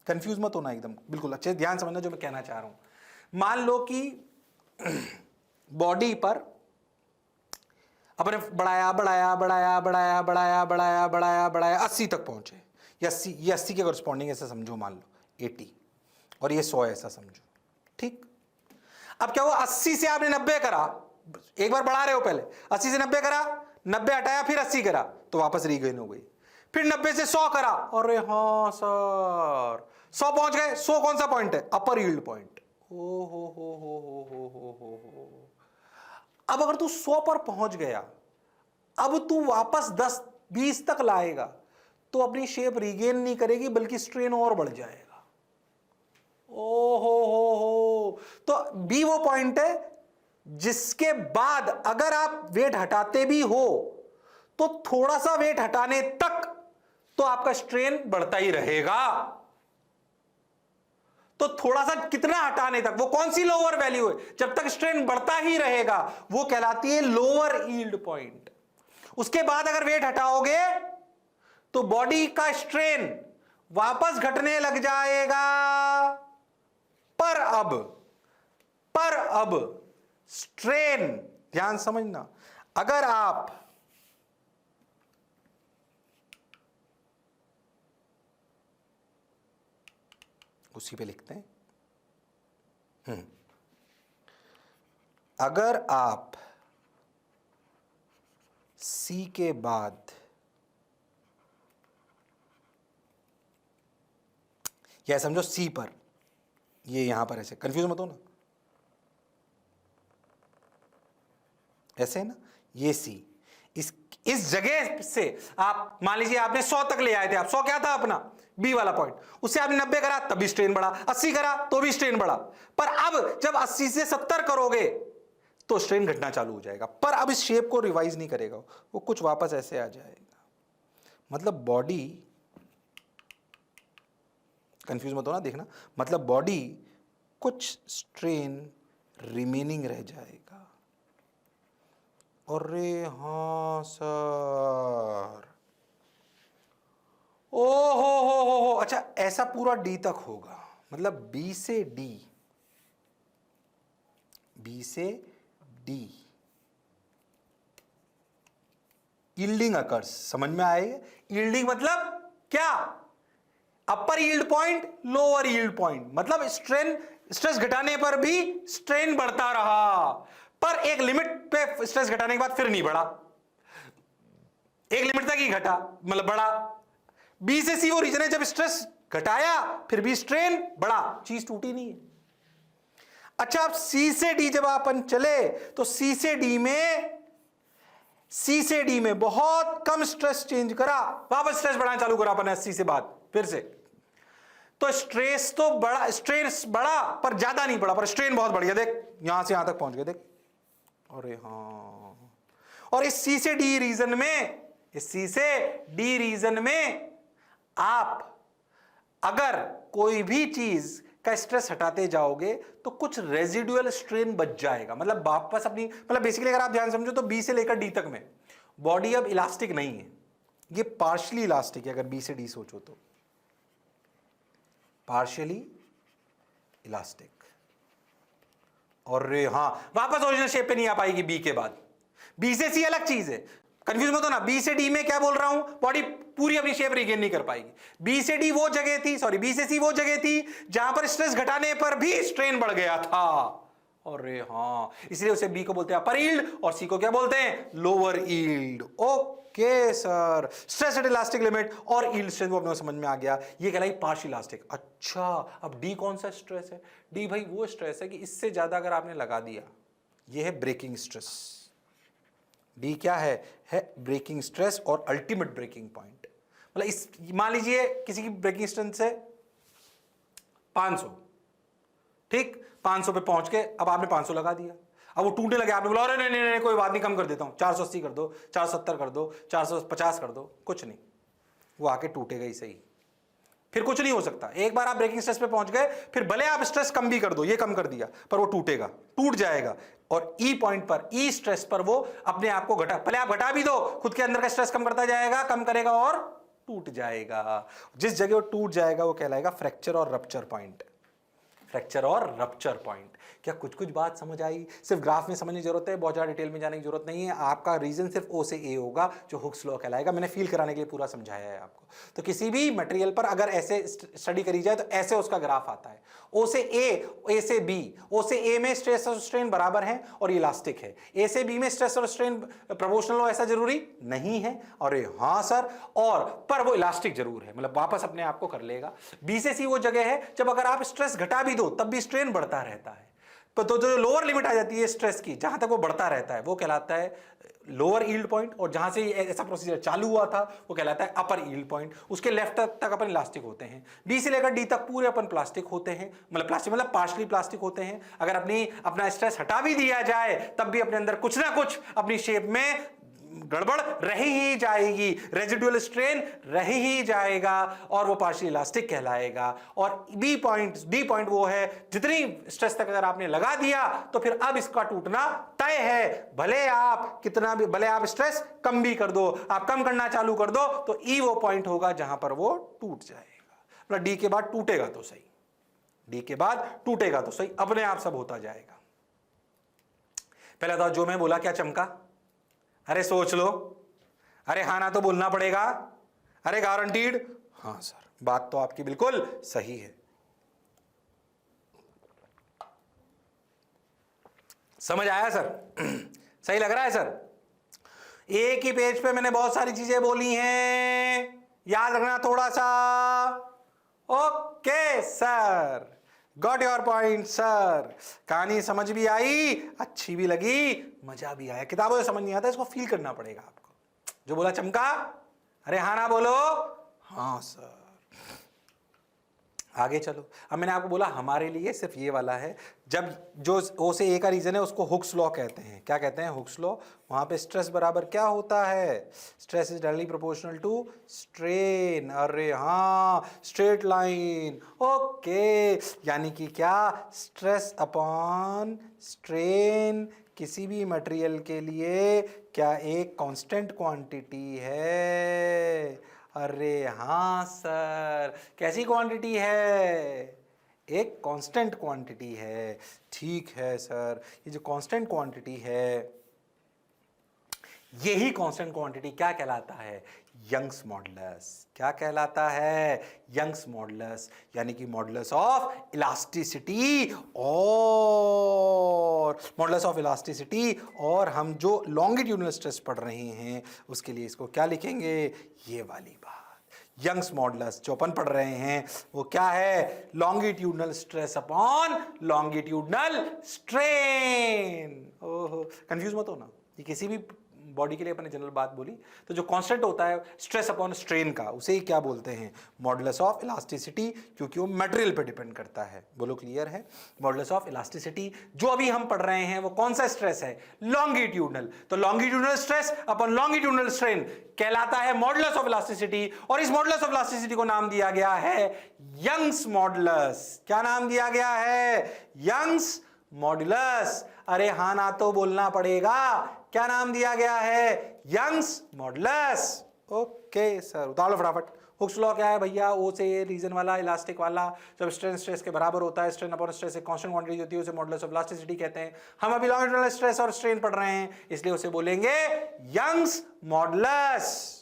कंफ्यूज मत होना एकदम, बिल्कुल अच्छे ध्यान समझना जो मैं कहना चाह रहा हूं। मान लो कि बॉडी पर अपने बढ़ाया बढ़ाया बढ़ाया बढ़ाया बढ़ाया बढ़ाया बढ़ाया बढ़ाया 80 तक पहुंचे, ये 80 के कॉरस्पॉन्डिंग ऐसा समझो, मान लो 80 और ये 100 ऐसा समझो, ठीक। अब क्या हुआ, 80 से आपने 90 करा, एक बार बढ़ा रहे हो, पहले 80 से 90 करा, 90 हटाया, फिर 80 करा तो वापस रीगेन हो गई, फिर 90 से 100 करा, अरे हाँ सर 100 पहुंच गए। 100 कौन सा पॉइंट है, अपर यील्ड पॉइंट। ओ हो। अब अगर तू 100 पर पहुंच गया, अब तू वापस 10-20 तक लाएगा तो अपनी शेप रीगेन नहीं करेगी बल्कि स्ट्रेन और बढ़ जाएगा। ओ हो। तो बी वो पॉइंट है जिसके बाद अगर आप वेट हटाते भी हो तो थोड़ा सा वेट हटाने तक तो आपका स्ट्रेन बढ़ता ही रहेगा। तो थोड़ा सा कितना हटाने तक, वो कौन सी लोअर वैल्यू है, जब तक स्ट्रेन बढ़ता ही रहेगा वो कहलाती है लोअर यील्ड पॉइंट। उसके बाद अगर वेट हटाओगे तो बॉडी का स्ट्रेन वापस घटने लग जाएगा। पर अब स्ट्रेन, ध्यान समझना, अगर आप उसी पे लिखते हैं, अगर आप सी के बाद या समझो सी पर, ये यहां पर ऐसे, कंफ्यूज मत हो ना, ऐसे है ना, ये सी, इस जगह से आप मान लीजिए आपने 100 तक ले आए थे, आप 100 क्या था अपना बी वाला पॉइंट, उससे आपने 90 करा तब भी स्ट्रेन बढ़ा, 80 करा तो भी स्ट्रेन बढ़ा। पर अब जब 80 से 70 करोगे तो स्ट्रेन घटना चालू हो जाएगा, पर अब इस शेप को रिवाइज नहीं करेगा, वो कुछ वापस ऐसे आ जाएगा। मतलब बॉडी, कंफ्यूज मत होना, देखना, मतलब बॉडी कुछ स्ट्रेन रिमेनिंग रह जाएगा। अरे हाँ सर, ओ हो, अच्छा ऐसा पूरा डी तक होगा, मतलब बी से डी यील्डिंग अकर्स, समझ में आएगा। यील्डिंग मतलब क्या, upper yield point, lower yield point, मतलब स्ट्रेस घटाने पर भी स्ट्रेन बढ़ता रहा, पर एक लिमिट पे स्ट्रेस घटाने के बाद फिर नहीं बढ़ा, एक लिमिट तक ही घटा, मतलब बढ़ा। बी से सी वो रीजन है जब स्ट्रेस घटाया फिर भी स्ट्रेन बढ़ा, चीज टूटी नहीं है। अच्छा, अब सी से डी जब अपन चले तो सी से डी में बहुत कम स्ट्रेस चेंज करा, वापस स्ट्रेस बढ़ाना चालू करा अपन 80 से बाद फिर से, तो स्ट्रेस बढ़ा पर ज्यादा नहीं बढ़ा, पर स्ट्रेन बहुत बढ़ गया, देख यहां से यहां तक पहुंच गया, देख। अरे हाँ, और इस सी से डी रीजन में आप अगर कोई भी चीज का स्ट्रेस हटाते जाओगे तो कुछ रेजिडुअल स्ट्रेन बच जाएगा, मतलब वापस अपनी, मतलब बेसिकली अगर आप ध्यान समझो तो बी से लेकर डी तक में बॉडी अब इलास्टिक नहीं है, ये पार्शियली इलास्टिक है। अगर बी से डी सोचो तो पार्शियली इलास्टिक, और हाँ वापस ओरिजिनल शेप पे नहीं आ पाएगी बी के बाद। बी से सी अलग चीज है, कंफ्यूज मत हो ना। बी से डी में क्या बोल रहा हूं, बॉडी पूरी अपनी शेप रिगेन नहीं कर पाएगी। बी से सी वो जगह थी जहां पर स्ट्रेस घटाने पर भी स्ट्रेन बढ़ गया था। अरे हाँ, इसलिए उसे बी को बोलते हैं अपर यील्ड और सी को क्या बोलते हैं, lower yield. Okay sir, stress eight elastic limit और यील्ड स्ट्रेंथ वो अपने समझ में आ गया, ये कहलाई पार्शियल इलास्टिक। अच्छा, अब डी कौन सा स्ट्रेस है, डी भाई वो स्ट्रेस है कि इससे ज्यादा अगर आपने लगा दिया, ये है ब्रेकिंग स्ट्रेस। डी क्या है ब्रेकिंग स्ट्रेस और अल्टीमेट ब्रेकिंग पॉइंट। मतलब इस मान लीजिए किसी की ब्रेकिंग स्ट्रेंथ है 500, ठीक, 500 पे पहुंच के अब आपने 500 लगा दिया, अब वो टूटने लगे, आपने बोला अरे नहीं नहीं नहीं कोई बात नहीं कम कर देता हूं, 480 कर दो, 470 कर दो, 450 कर दो, कुछ नहीं, वो आके टूटेगा ही सही, फिर कुछ नहीं हो सकता। एक बार आप ब्रेकिंग स्ट्रेस पे पहुंच गए, फिर भले आप स्ट्रेस कम भी कर दो, ये कम कर दिया, पर वो टूटेगा, टूट जाएगा। और ई पॉइंट पर, ई स्ट्रेस पर वो अपने आप को घटा, भले आप घटा भी दो, खुद के अंदर का स्ट्रेस कम करता जाएगा, कम करेगा और टूट जाएगा। जिस जगह वो टूट जाएगा वो कहलाएगा फ्रैक्चर और रप्चर पॉइंट। फ्रैक्चर और रप्चर पॉइंट। क्या कुछ कुछ बात समझ आई? सिर्फ ग्राफ में समझने की जरूरत है, बहुत ज्यादा डिटेल में जाने की जरूरत नहीं है। आपका रीजन सिर्फ ओ से ए होगा, जो हुक्स लॉ कहलाएगा। मैंने फील कराने के लिए पूरा समझाया है आपको। तो किसी भी मटेरियल पर अगर ऐसे स्टडी करी जाए तो ऐसे उसका ग्राफ आता है, ओ से ए से बी। ओ से ए में स्ट्रेस और स्ट्रेन बराबर है और इलास्टिक है, ए से बी में स्ट्रेस और स्ट्रेन प्रोपोर्शनल हो ऐसा जरूरी नहीं है। और हाँ सर, और पर वो इलास्टिक जरूर है, मतलब वापस अपने आप को कर लेगा। बी से सी वो जगह है जब अगर आप स्ट्रेस घटा भी दो तब भी स्ट्रेन बढ़ता रहता है। तो जो लोअर लिमिट आ जाती है स्ट्रेस की, जहां तक वो बढ़ता रहता है, वो कहलाता है लोअर यील्ड पॉइंट। और जहां से ऐसा प्रोसीजर चालू हुआ था वो कहलाता है अपर यील्ड पॉइंट। उसके लेफ्ट तक अपन इलास्टिक होते हैं, बी से लेकर डी तक पूरे अपन प्लास्टिक होते हैं, मतलब पार्शली प्लास्टिक होते हैं। अगर अपना स्ट्रेस हटा भी दिया जाए तब भी अपने अंदर कुछ ना कुछ अपनी शेप में गड़बड़ रही ही जाएगी, रेजिडुअल स्ट्रेन रही ही जाएगा और वो पार्शियल इलास्टिक कहलाएगा। और डी पॉइंट वो है जितनी स्ट्रेस तक अगर आपने लगा दिया तो फिर अब इसका टूटना तय है। भले आप स्ट्रेस कम भी कर दो, आप कम करना चालू कर दो तो ई वो पॉइंट होगा जहां पर वो टूट जाएगा। मतलब डी के बाद टूटेगा तो सही, डी के बाद टूटेगा तो सही, अपने आप सब होता जाएगा। पहले तो जो मैं बोला क्या चमका? अरे सोच लो, अरे हाँ ना तो बोलना पड़ेगा, अरे गारंटीड? हाँ सर, बात तो आपकी बिल्कुल सही है। समझ आया सर? सही लग रहा है सर? एक ही पेज पे मैंने बहुत सारी चीजें बोली हैं, याद रखना थोड़ा सा। Okay sir, got your point sir. कहानी समझ भी आई, अच्छी भी लगी, मजा भी आया। किताबों से समझ नहीं आता, इसको फील करना पड़ेगा आपको। जो बोला चमका? अरे हाँ ना बोलो। हाँ सर। आगे चलो। अब मैंने आपको बोला हमारे लिए सिर्फ ये वाला है, जब जो ओ से ए का रीजन है उसको हुक्स लॉ कहते हैं। क्या कहते हैं? Hooke's law. वहां पे स्ट्रेस बराबर क्या होता है? Stress is directly proportional to strain. अरे हाँ, स्ट्रेट लाइन। ओके, यानी कि क्या? स्ट्रेस अपॉन स्ट्रेन किसी भी मटेरियल के लिए क्या एक कांस्टेंट क्वांटिटी है? अरे हाँ सर, कैसी क्वांटिटी है? एक कांस्टेंट क्वांटिटी है। ठीक है सर, ये जो कांस्टेंट क्वांटिटी है, यही कांस्टेंट क्वांटिटी क्या कहलाता है? Young's modulus. क्या कहलाता है? यंग्स मॉडुलस, यानी कि मॉडुलस ऑफ इलास्टिसिटी। और मॉडुलस ऑफ इलास्टिसिटी, और हम जो लॉन्गिट्यूडनल स्ट्रेस पढ़ रहे हैं उसके लिए इसको क्या लिखेंगे? ये वाली बात, यंग्स मॉडुलस जो अपन पढ़ रहे हैं वो क्या है? Longitudinal stress upon longitudinal strain. ओहो, कंफ्यूज मत हो ना, ये किसी भी बॉडी के लिए अपने जनरल बात बोली। तो जो कांस्टेंट होता है स्ट्रेस अपॉन स्ट्रेन का, उसे ही क्या बोलते हैं? मॉडुलस ऑफ इलास्टिसिटी, क्योंकि वो मटेरियल पे डिपेंड करता है। बोलो क्लियर है? मॉडुलस ऑफ इलास्टिसिटी जो अभी हम पढ़ रहे हैं वो कौन सा स्ट्रेस है? लॉन्गिट्यूडनल। तो longitudinal stress upon longitudinal strain कहलाता है मॉडुलस ऑफ इलास्टिसिटी। और इस मॉडुलस ऑफ इलास्टिसिटी को नाम दिया गया है यंग्स मॉडुलस। क्या नाम दिया गया है? Young's modulus. अरे हाँ ना तो बोलना पड़ेगा। क्या नाम दिया गया है? Young's modulus. ओके सर, उतार लो फटाफट। हुक्स लॉ क्या है भैया? ओ से ए रीजन वाला, इलास्टिक वाला, जब स्ट्रेन स्ट्रेस के बराबर होता है, स्ट्रेन अपॉन स्ट्रेस एक कांस्टेंट क्वांटिटी होती है, उसे मॉडुलस ऑफ इलास्टिसिटी कहते हैं। हम अभी लॉन्गिट्यूडनल स्ट्रेस और स्ट्रेन पढ़ रहे हैं, इसलिए उसे बोलेंगे यंग्स मॉडुलस।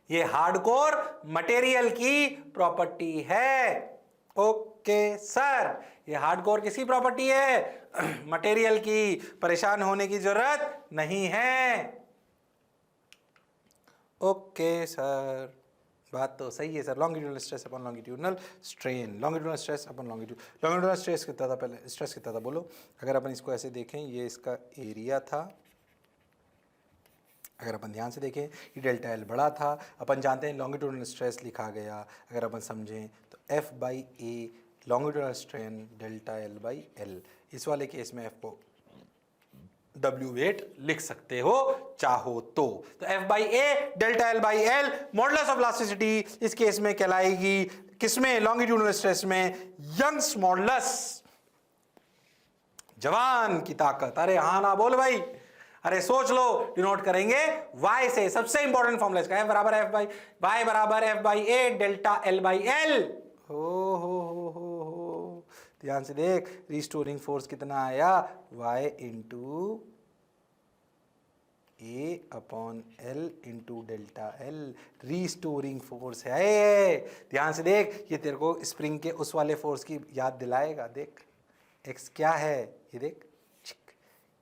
ये हार्डकोर मटेरियल की प्रॉपर्टी है। ओके सर, ये हार्डकोर किसकी प्रॉपर्टी है? मटेरियल की। परेशान होने की जरूरत नहीं है। ओके सर, बात तो सही है sir. Longitudinal stress upon longitudinal strain, longitudinal stress upon longitudinal stress कितना था पहले, स्ट्रेस कितना था बोलो। अगर अपन इसको ऐसे देखें, ये इसका एरिया था, अगर अपन ध्यान से देखें ये डेल्टा एल बड़ा था, अपन जानते हैं लॉन्गिट्यूडनल स्ट्रेस लिखा गया, अगर अपन समझें तो F by A longitudinal strain delta L by L. इस वाले केस में एफ को W वेट लिख सकते हो चाहो तो F by A delta L by L modulus of elasticity इस केस में कहलाएगी किसमें, लॉन्गिट्यूडनल स्ट्रेस में, यंग्स मॉडुलस, जवान की ताकत। अरे हाँ ना बोल भाई, अरे सोच लो, डिनोट करेंगे y से। सबसे इंपॉर्टेंट फॉर्मूला इसका, f बराबर एफ बाई y बराबर F by A delta L by L. हो ध्यान से देख, रिस्टोरिंग फोर्स कितना आया, y into A upon L into delta L, restoring force है। ध्यान से देख, ये तेरे को स्प्रिंग के उस वाले फोर्स की याद दिलाएगा। देख x क्या है, ये देख,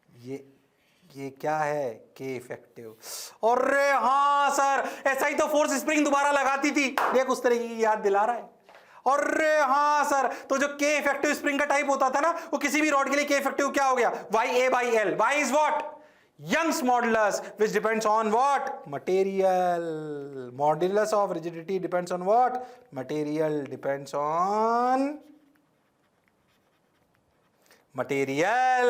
ये क्या है, के इफेक्टिव। और हाँ सर, ऐसा ही तो फोर्स स्प्रिंग दोबारा लगाती थी, देख उस तरीके की याद दिला रहा है। और हाँ सर, तो जो के इफेक्टिव स्प्रिंग का टाइप होता था ना, वो किसी भी रॉड के लिए के इफेक्टिव क्या हो गया, Y A by L. Y is what, Young's modulus which depends on what, material. Modulus of rigidity depends on what, material, depends on material.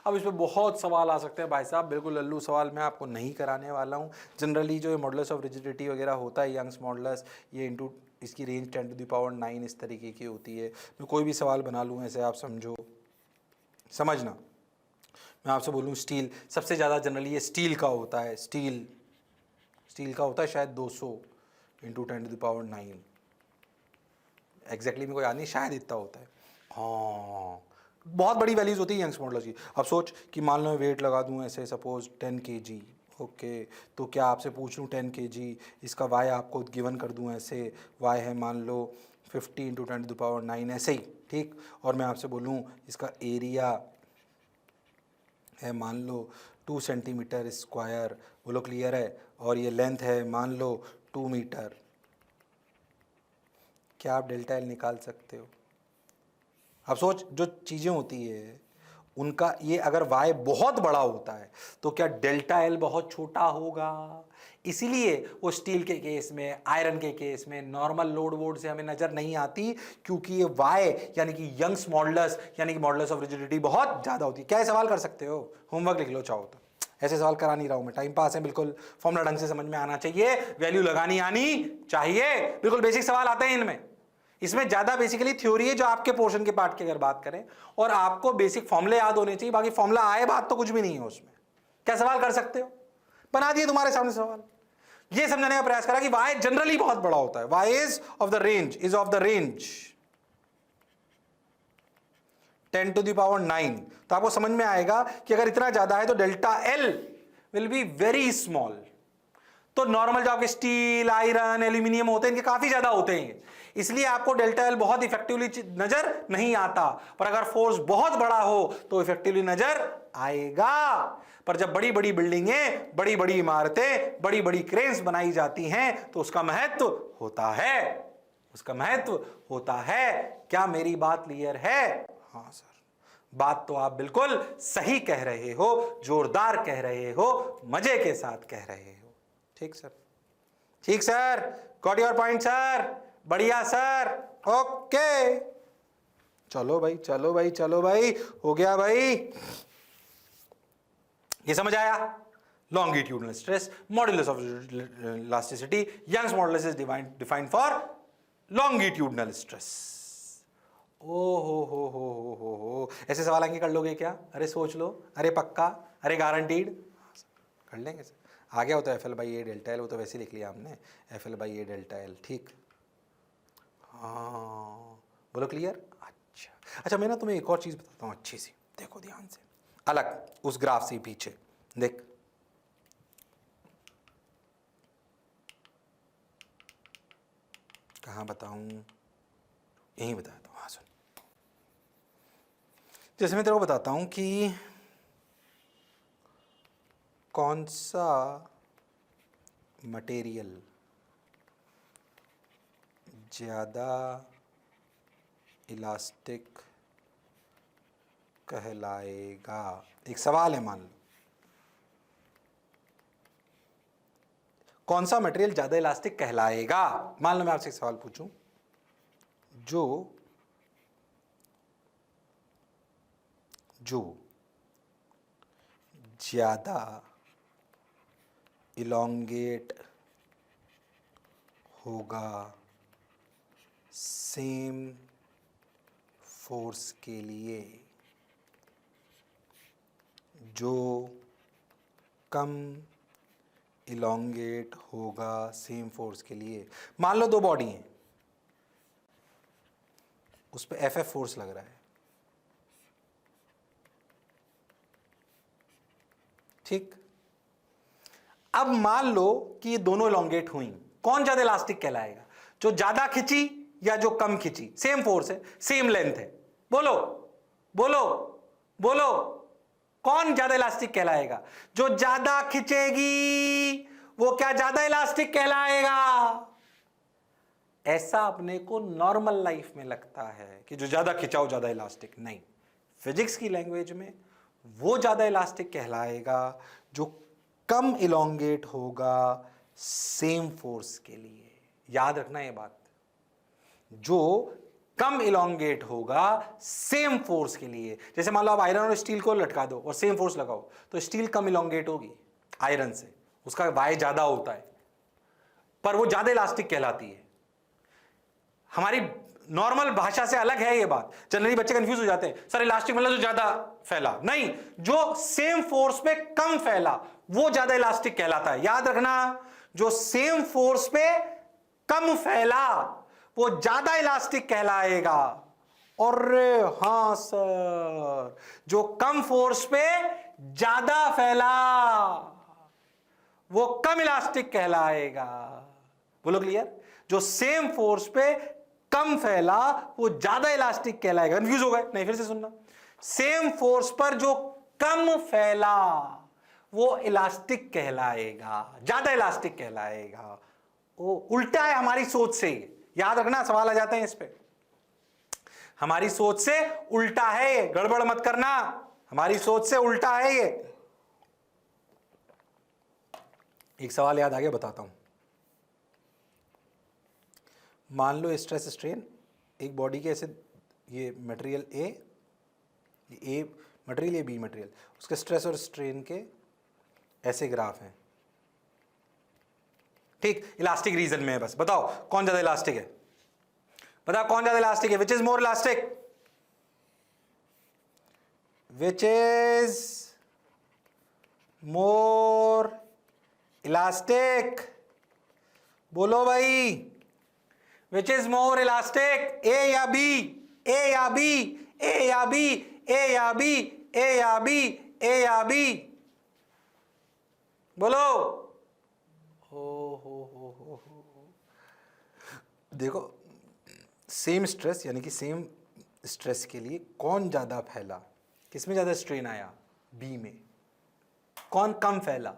अब इसमें बहुत सवाल आ सकते हैं भाई साहब, बिल्कुल लल्लू सवाल मैं आपको नहीं कराने वाला हूँ। जनरली जो मॉडुलस ऑफ रिजिडिटी वगैरह होता है, यंग्स मॉडुलस, ये इंटू इसकी रेंज 10 टू द पावर 9 इस तरीके की होती है। मैं कोई भी सवाल बना लूँ ऐसे, आप समझो, समझना, मैं आपसे बोलूँ स्टील, सबसे ज़्यादा जनरली ये स्टील का होता है, स्टील का होता है शायद 200 into 10 to the power 9, exactly मेरे को याद नहीं, शायद इतना होता है। हाँ, बहुत बड़ी वैल्यूज होती है यंग्स मॉडुलस की। अब सोच कि मान लो वेट लगा दूं ऐसे, सपोज 10 kg, ओके, तो क्या आपसे पूछ लूँ 10 kg, इसका y आपको गिवन कर दूं ऐसे, y है मान लो 50 इंटू 10 टू द पावर 9 ऐसे ही, ठीक। और मैं आपसे बोलूँ इसका एरिया है मान लो 2 सेंटीमीटर स्क्वायर, बोलो क्लियर है, और ये लेंथ है मान लो 2 मीटर, क्या आप डेल्टा एल निकाल सकते हो। अब सोच, जो चीज़ें होती है उनका, ये अगर y बहुत बड़ा होता है तो क्या डेल्टा एल बहुत छोटा होगा। इसीलिए वो स्टील के केस में, आयरन के केस में नॉर्मल लोड वोड से हमें नज़र नहीं आती, क्योंकि ये y यानी कि यंग्स मॉडुलस यानी कि मॉडुलस ऑफ रिजिडिटी बहुत ज़्यादा होती है। क्या सवाल कर सकते हो, होमवर्क लिख लो चाहो तो, ऐसे सवाल करा नहीं रहा हूँ मैं, टाइम पास है, बिल्कुल फॉर्मूला ढंग से समझ में आना चाहिए, वैल्यू लगानी आनी चाहिए, बिल्कुल बेसिक सवाल आते हैं इनमें। इसमें ज्यादा बेसिकली थ्योरी है जो आपके पोर्शन के पार्ट की अगर बात करें, और आपको बेसिक फॉर्मूले याद होने चाहिए, बाकी फॉर्मूला आए बात तो कुछ भी नहीं है उसमें। क्या सवाल कर सकते हो, बना दिए तुम्हारे सामने सवाल। ये समझाने का प्रयास करा कि y जनरली बहुत बड़ा होता है, y is of the range 10 to the power 9, तो आपको समझ में आएगा कि अगर इतना ज्यादा है तो delta L will be very small. तो नॉर्मल जो आपके स्टील, आयरन, एल्यूमिनियम होते हैं इनके काफी ज्यादा होते हैं, इसलिए आपको डेल्टा एल बहुत इफेक्टिवली नजर नहीं आता। पर अगर फोर्स बहुत बड़ा हो तो इफेक्टिवली नजर आएगा। पर जब बड़ी बड़ी बिल्डिंगें, बड़ी बड़ी इमारतें, बड़ी बड़ी क्रेन्स बनाई जाती हैं तो उसका महत्व होता है, क्या मेरी बात क्लियर है। हाँ सर, बात तो आप बिल्कुल सही कह रहे हो, जोरदार कह रहे हो, मजे के साथ कह रहे हो। ठीक sir, got your point sir, बढ़िया सर, ओके, चलो भाई, हो गया भाई, ये समझ आया। Longitudinal stress, modulus of elasticity, Young's modulus is defined for longitudinal stress. ओ हो, ऐसे सवाल आएंगे, कर लोगे क्या, अरे सोच लो, अरे पक्का, अरे गारंटीड, कर लेंगे सर। आ गया होता है F L by A delta L, वो तो वैसे लिख लिया हमने, F L by A delta L, ठीक। हाँ बोलो क्लियर। अच्छा मैं ना तुम्हें एक और चीज़ बताता हूँ अच्छी सी, देखो ध्यान से, अलग उस ग्राफ से पीछे देख, कहाँ बताऊँ, यहीं बताता हूँ। हाँ सुन, जैसे मैं तेरे को बताता हूँ कि कौन सा मटेरियल ज्यादा इलास्टिक कहलाएगा। एक सवाल है, मान लो कौन सा मटेरियल ज्यादा इलास्टिक कहलाएगा। मान लो मैं आपसे एक सवाल पूछूं, जो ज्यादा इलोंगेट होगा सेम फोर्स के लिए, जो कम इलोंगेट होगा सेम फोर्स के लिए। मान लो दो बॉडी हैं, उस पे एफ फोर्स लग रहा है, ठीक। अब मान लो कि ये दोनों इलोंगेट हुई, कौन ज्यादा इलास्टिक कहलाएगा? जो ज्यादा खिंची या जो कम खिंची? सेम फोर्स है, सेम लेंथ है, बोलो बोलो बोलो, कौन ज्यादा इलास्टिक कहलाएगा? जो ज्यादा खिंचेगी वो क्या ज्यादा इलास्टिक कहलाएगा? ऐसा अपने को नॉर्मल लाइफ में लगता है कि जो ज्यादा खिंचाओ ज्यादा इलास्टिक। नहीं, फिजिक्स की लैंग्वेज में वो ज्यादा इलास्टिक कहलाएगा जो कम इलोंगेट होगा सेम फोर्स के लिए। याद रखना ये बात, जो कम इलोंगेट होगा सेम फोर्स के लिए। जैसे मान लो आप आयरन और स्टील को लटका दो और सेम फोर्स लगाओ, तो स्टील कम इलोंगेट होगी आयरन से, उसका वाई ज्यादा होता है, पर वो ज्यादा इलास्टिक कहलाती है। हमारी नॉर्मल भाषा से अलग है ये बात। जनरली बच्चे कंफ्यूज हो जाते हैं, सर इलास्टिक मतलब जो ज्यादा फैला। नहीं, जो सेम फोर्स पे कम फैला वो ज्यादा इलास्टिक कहलाता है। याद रखना, जो सेम फोर्स पे कम फैला वो ज्यादा इलास्टिक कहलाएगा। और हां सर, जो कम फोर्स पे ज्यादा फैला वो कम इलास्टिक कहलाएगा। बोलो क्लियर? जो सेम फोर्स पे कम फैला वो ज्यादा इलास्टिक कहलाएगा। कंफ्यूज हो गए? नहीं, फिर से सुनना। सेम फोर्स पर जो कम फैला वो इलास्टिक कहलाएगा, ज्यादा इलास्टिक कहलाएगा। वो उल्टा है हमारी सोच से। याद रखना, सवाल आ जाते हैं इस पे। हमारी सोच से उल्टा है ये, गड़बड़ मत करना। हमारी सोच से उल्टा है ये। एक सवाल याद आ गया, बताता हूं। मान लो स्ट्रेस स्ट्रेन एक बॉडी के ऐसे, ये मटेरियल ए मटेरियल, ये बी मटेरियल, उसके स्ट्रेस और स्ट्रेन के ऐसे ग्राफ हैं, ठीक। इलास्टिक रीजन में है, बस बताओ कौन ज्यादा इलास्टिक है? बताओ कौन ज्यादा इलास्टिक है? Which is more elastic? Which is more elastic? बोलो भाई, विच इज मोर इलास्टिक? ए या बी? ए या बी? ए या बी? ए या बी? ए या बी? ए या बी? बोलो। हो देखो, सेम स्ट्रेस यानी कि सेम स्ट्रेस के लिए कौन ज्यादा फैला? किसमें ज्यादा स्ट्रेन आया? बी में। कौन कम फैला?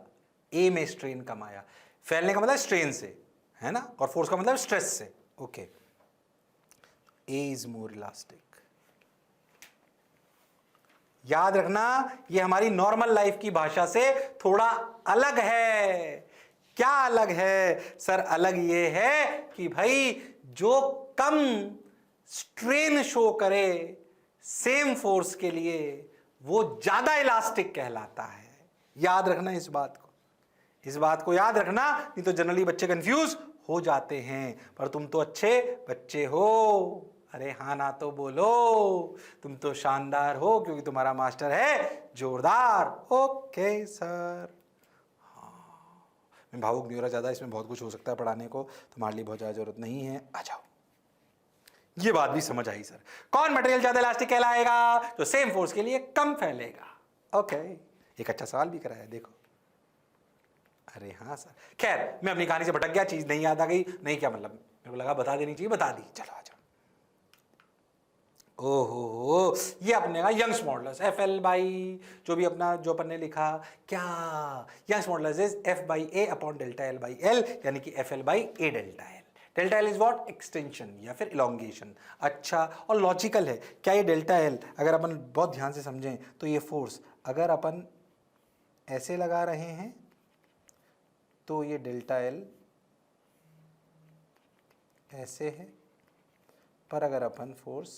ए में स्ट्रेन कम आया। फैलने का मतलब स्ट्रेन से है ना, और फोर्स का मतलब स्ट्रेस से। Okay, A is more elastic. याद रखना, ये हमारी नॉर्मल लाइफ की भाषा से थोड़ा अलग है। क्या अलग है सर? अलग ये है कि भाई जो कम स्ट्रेन शो करे सेम फोर्स के लिए वो ज्यादा इलास्टिक कहलाता है। याद रखना इस बात को, इस बात को याद रखना, नहीं तो जनरली बच्चे कंफ्यूज हो जाते हैं। पर तुम तो अच्छे बच्चे हो, अरे हाँ ना तो बोलो, तुम तो शानदार हो क्योंकि तुम्हारा मास्टर है जोरदार। Okay sir. हाँ, मैं भावुक नहीं हो रहा ज़्यादा, इसमें बहुत कुछ हो सकता है पढ़ाने को, तुम्हारे लिए बहुत ज़्यादा जरूरत नहीं है। आ जाओ, ये बात भी समझ आई सर। कौन मटेरियल ज़्यादा इलास्टिक कहलाएगा? जो सेम फोर्स के लिए कम फैलेगा। ओके, एक अच्छा सवाल भी कराया, देखो। अरे हाँ सर, खैर मैं अपनी कहानी से भटक गया, चीज नहीं याद आ गई। नहीं क्या मतलब, मेरे को लगा बता देनी चाहिए, बता दी। चलो आ जाओ। ओहो, ये अपने का यंग्स मॉडुलस FL बाई, जो भी अपना जो अपन ने लिखा, क्या Young's modulus is F by A upon delta L by L, यानी कि FL by A delta L। Delta L is what, extension या फिर इलोंगेशन। अच्छा, और लॉजिकल है क्या ये डेल्टा एल, अगर अपन बहुत ध्यान से समझें तो ये फोर्स अगर अपन ऐसे लगा रहे हैं तो ये डेल्टा एल ऐसे है, पर अगर अपन फोर्स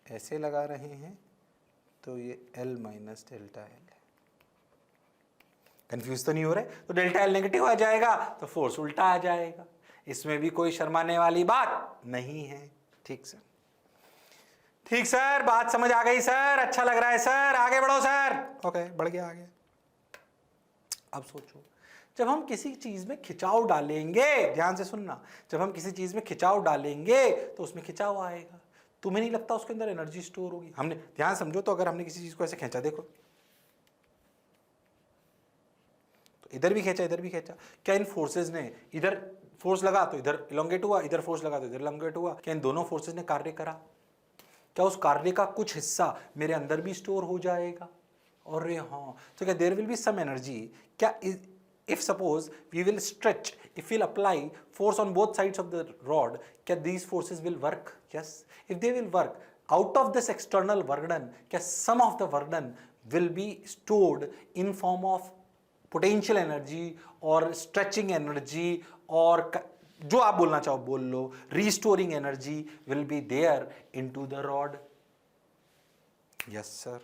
ऐसे लगा रहे हैं तो ये एल माइनस डेल्टा एल है। कंफ्यूज तो नहीं हो रहे? तो डेल्टा एल नेगेटिव आ जाएगा तो फोर्स उल्टा आ जाएगा, इसमें भी कोई शर्माने वाली बात नहीं है। ठीक सर, ठीक सर, बात समझ आ गई सर, अच्छा लग रहा है सर, आगे बढ़ो सर। ओके, बढ़ गया आगे। अब सोचो, जब हम किसी चीज में खिंचाव डालेंगे, ध्यान से सुनना, जब हम किसी चीज में खिंचाव डालेंगे तो उसमें खिंचाव आएगा। तुम्हें नहीं लगता उसके अंदर एनर्जी स्टोर होगी? हमने ध्यान समझो, तो अगर हमने किसी चीज को ऐसे खींचा, देखो तो इधर भी खींचा, इधर भी खींचा, क्या इन फोर्सेस ने, इधर फोर्स लगा तो इधर इलोंगेट हुआ, इधर फोर्स लगा तो इधर इलोंगेट हुआ, क्या इन दोनों फोर्सेस ने कार्य करा? क्या उस कार्य का कुछ हिस्सा मेरे अंदर भी स्टोर हो जाएगा? और हाँ, तो क्या there will be some energy, क्या if suppose we will stretch, if we'll apply force on both sides of the rod, क्या these forces will work? Yes, if they will work, out of this external work done, क्या some of the work done will be stored in form of potential energy or stretching energy, और जो आप बोलना चाहो बोल लो, restoring energy will be there into the rod. Yes sir,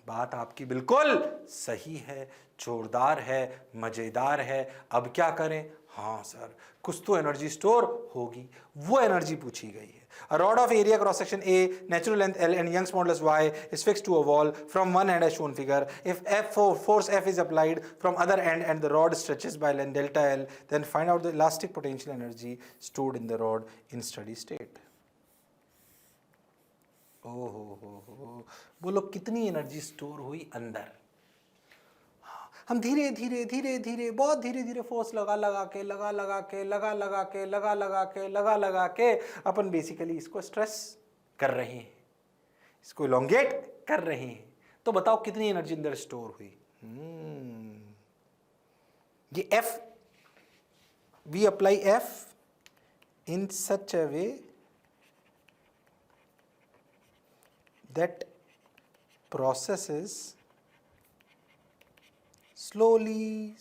बात आपकी बिल्कुल सही है, जोरदार है, मजेदार है। अब क्या करें? हाँ सर, कुछ तो एनर्जी स्टोर होगी, वो एनर्जी पूछी गई है। A rod of area cross section A, natural length L and Young's modulus Y is fixed to a wall from one end as shown figure. If force F is applied from other end and the rod stretches by length delta L, then find out the elastic potential energy stored in the rod in steady state. हो, बोलो कितनी energy store हुई अंदर? हम धीरे धीरे धीरे धीरे, बहुत धीरे धीरे फोर्स लगा लगा के अपन बेसिकली इसको स्ट्रेस कर रहे हैं, इसको इलोंगेट कर रहे हैं। तो बताओ कितनी एनर्जी अंदर स्टोर हुई? ये F, we apply F in such a way that processes slowly,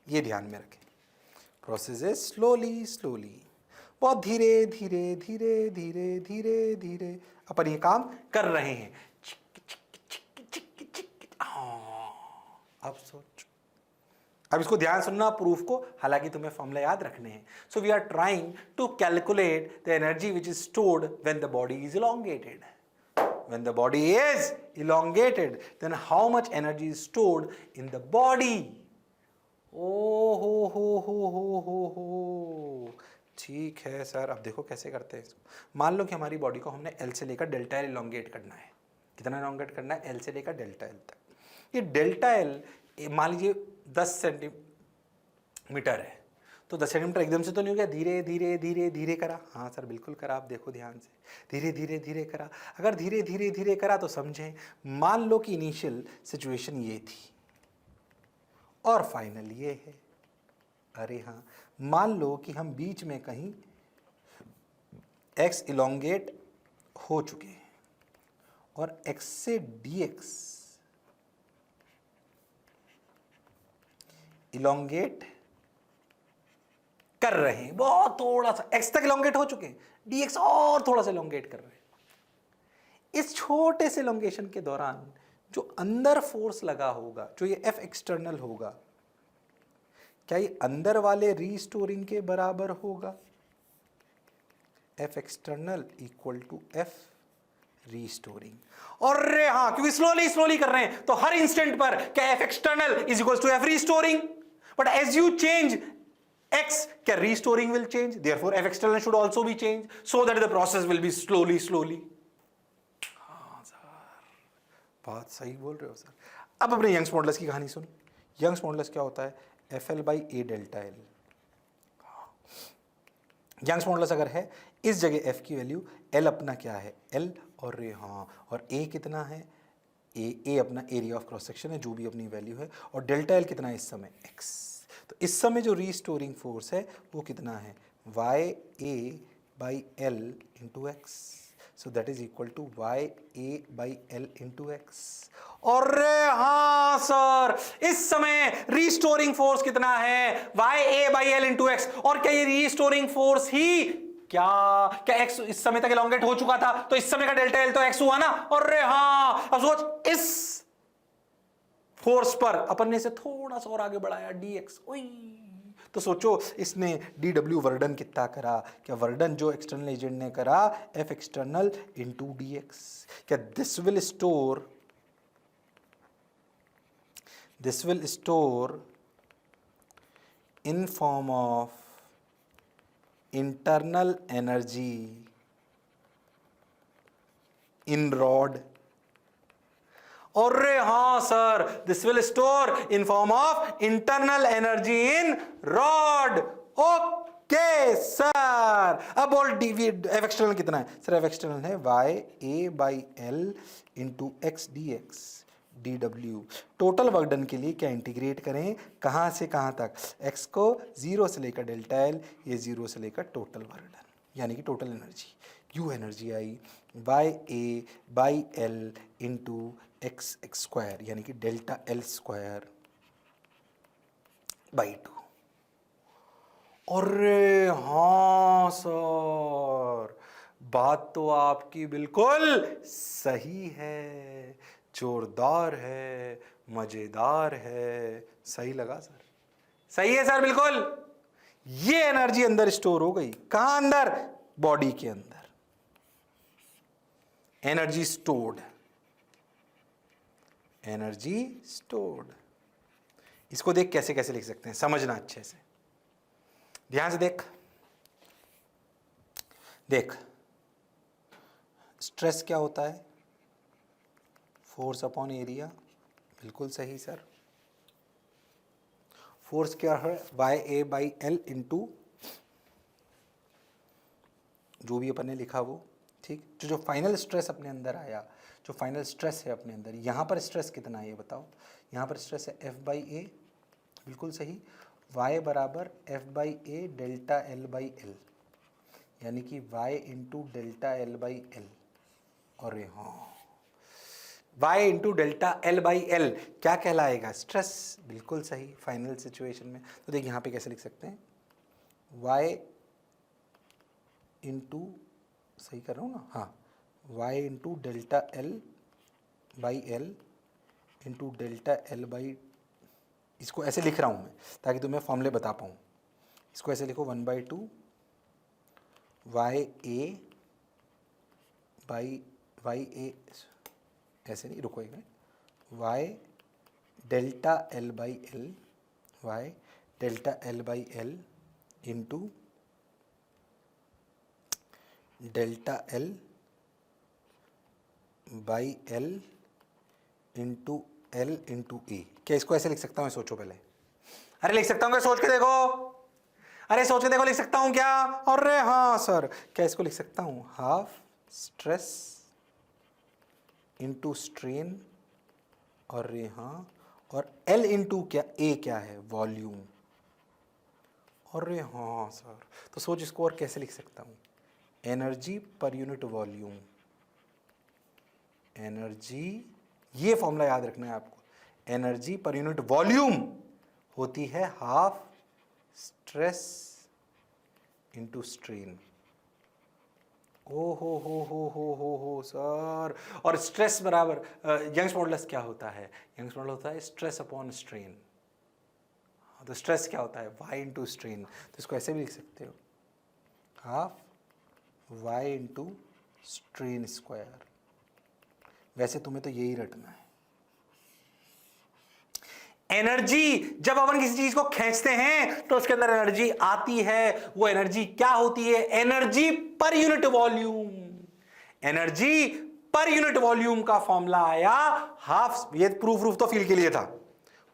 ये ध्यान में रखें, processes slowly, बहुत धीरे धीरे धीरे धीरे धीरे धीरे अपन ये काम कर रहे हैं। अब सोच, अब इसको ध्यान सुनना प्रूफ को, हालांकि तुम्हें फॉर्मूला याद रखने हैं। So we are trying to calculate the energy which is stored when the body is elongated. When the body is elongated, then how much energy is stored in the body? Oh ho. ठीक है sir, अब देखो कैसे करते हैं इसको। मान लो कि हमारी बॉडी को हमने L से लेकर डेल्टा L elongate करना है। कितना elongate करना है? L से लेकर डेल्टा L तक। ये डेल्टा L मान लीजिए 10 सेंटीमीटर है, तो 10 सेंटीमीटर एकदम से तो नहीं हो गया, धीरे धीरे धीरे धीरे करा। हाँ सर बिल्कुल करा, आप देखो ध्यान से, धीरे धीरे धीरे करा। अगर धीरे धीरे धीरे करा तो समझें, मान लो कि इनिशियल सिचुएशन ये थी और फाइनल ये है। अरे हाँ, मान लो कि हम बीच में कहीं x इलोंगेट हो चुके हैं और x से dx इलोंगेट कर रहे हैं, बहुत थोड़ा सा x तक इलोंगेट हो चुके हैं, dx और थोड़ा सा इलोंगेट कर रहे हैं। इस छोटे से इलोंगेशन के दौरान जो अंदर फोर्स लगा होगा, जो ये F एक्सटर्नल होगा, क्या ये अंदर वाले रीस्टोरिंग के बराबर होगा? F external equal to F restoring. और हाँ, क्योंकि स्लोली कर रहे हैं तो हर इंस्टेंट पर क्या F external is equal to F restoring. But as you change X, क्या restoring will change, therefore F external should also be changed so that the process will be slowly. हाँ sir, बात सही बोल रहे हो sir. अब अपने Young's modulus की कहानी सुनो। यंग्स मॉडुलस क्या होता है? FL by A delta L। Young's modulus अगर है, इस जगह F की वैल्यू, L अपना क्या है? L, और हाँ, और A कितना है? A अपना एरिया ऑफ क्रॉस सेक्शन है, जो भी अपनी वैल्यू है, और डेल्टा L कितना है इस समय? X। तो इस समय जो रीस्टोरिंग फोर्स है वो कितना है? YA by L into X. So that is equal to YA by L into X. और हाँ सर, इस समय रीस्टोरिंग फोर्स कितना है? YA by L into X. और क्या ये रीस्टोरिंग फोर्स ही क्या X इस समय तक एलोंगेट हो चुका था, तो इस समय का डेल्टा L तो X हुआ ना? और हाँ, अब सोच इस फोर्स पर अपन ने इसे थोड़ा सा और आगे बढ़ाया dx, तो सोचो इसने dw वर्डन कितना करा? क्या वर्डन जो एक्सटर्नल एजेंट ने करा F एक्सटर्नल इंटू dx. क्या this will store in form of internal energy in rod. और हाँ sir, this will store in form of internal energy in rod. Okay sir, अब बोल एफ एक्सटर्नल कितना है? Sir F external है YA by L into x D x dw. Total work done के लिए क्या इंटीग्रेट करें, कहां से कहां तक? x को 0 से लेकर डेल्टा L, ये 0 से लेकर टोटल वर्क डन, यानी कि total energy. U energy I YA by L into x square, यानी कि डेल्टा L स्क्वायर बाई 2. अरे हाँ सर, बात तो आपकी बिल्कुल सही है, जोरदार है, मजेदार है. सही लगा सर? सही है सर, बिल्कुल. ये एनर्जी अंदर स्टोर हो गई. कहां अंदर? बॉडी के अंदर. Energy stored, energy stored. इसको देख कैसे कैसे लिख सकते हैं, समझना अच्छे से, ध्यान से देख. देख, स्ट्रेस क्या होता है? Force upon area. बिल्कुल सही सर. फोर्स क्या है? YA बाई L इंटू जो भी अपन ने लिखा वो, ठीक. जो फाइनल स्ट्रेस अपने अंदर आया, जो फाइनल स्ट्रेस है अपने अंदर, यहां पर स्ट्रेस कितना है ये बताओ? यहां पर स्ट्रेस है F बाई A. बिल्कुल सही. Y बराबर F by A delta L by L, यानी कि Y into delta L by L. और हाँ, Y into delta L by L क्या कहलाएगा? स्ट्रेस. बिल्कुल सही. फाइनल सिचुएशन में तो देख यहाँ पे कैसे लिख सकते हैं? Y इंटू, सही कर रहा हूँ ना? हाँ, Y into delta L by L into delta L by, इसको ऐसे लिख रहा हूँ मैं ताकि तुम्हें फॉर्मूले बता पाऊँ. इसको ऐसे लिखो 1/2 YA बाई YA, ऐसे नहीं, रुको एक minute. Y delta L by L, Y delta L by L into delta L by L into L into A. क्या इसको ऐसे लिख सकता हूँ? सोचो पहले. अरे लिख सकता हूँ क्या? सोच के देखो. अरे सोच के देखो, लिख सकता हूँ क्या? अरे हाँ सर, क्या इसको लिख सकता हूँ? Half stress into strain. और हाँ, और L इंटू क्या? A क्या है? वॉल्यूम. अरे हाँ सर, तो सोच इसको और कैसे लिख सकता हूँ? Energy per unit volume. Energy, ये फॉर्मूला याद रखना है आपको. एनर्जी पर यूनिट वॉल्यूम होती है हाफ स्ट्रेस इंटू स्ट्रेन. ओ हो सर. और स्ट्रेस बराबर यंग्स मॉडुलस क्या होता है? यंग्स मॉडुलस होता है स्ट्रेस अपॉन स्ट्रेन. तो स्ट्रेस क्या होता है? Y into strain. तो इसको ऐसे भी लिख सकते हो, half Y into strain square. वैसे तुम्हें तो यही रटना है. एनर्जी, जब अपन किसी चीज को खींचते हैं तो उसके अंदर एनर्जी आती है. वो एनर्जी क्या होती है? Energy per unit volume. Energy per unit volume का फॉर्मूला आया हाफ. ये प्रूफ तो फील के लिए था.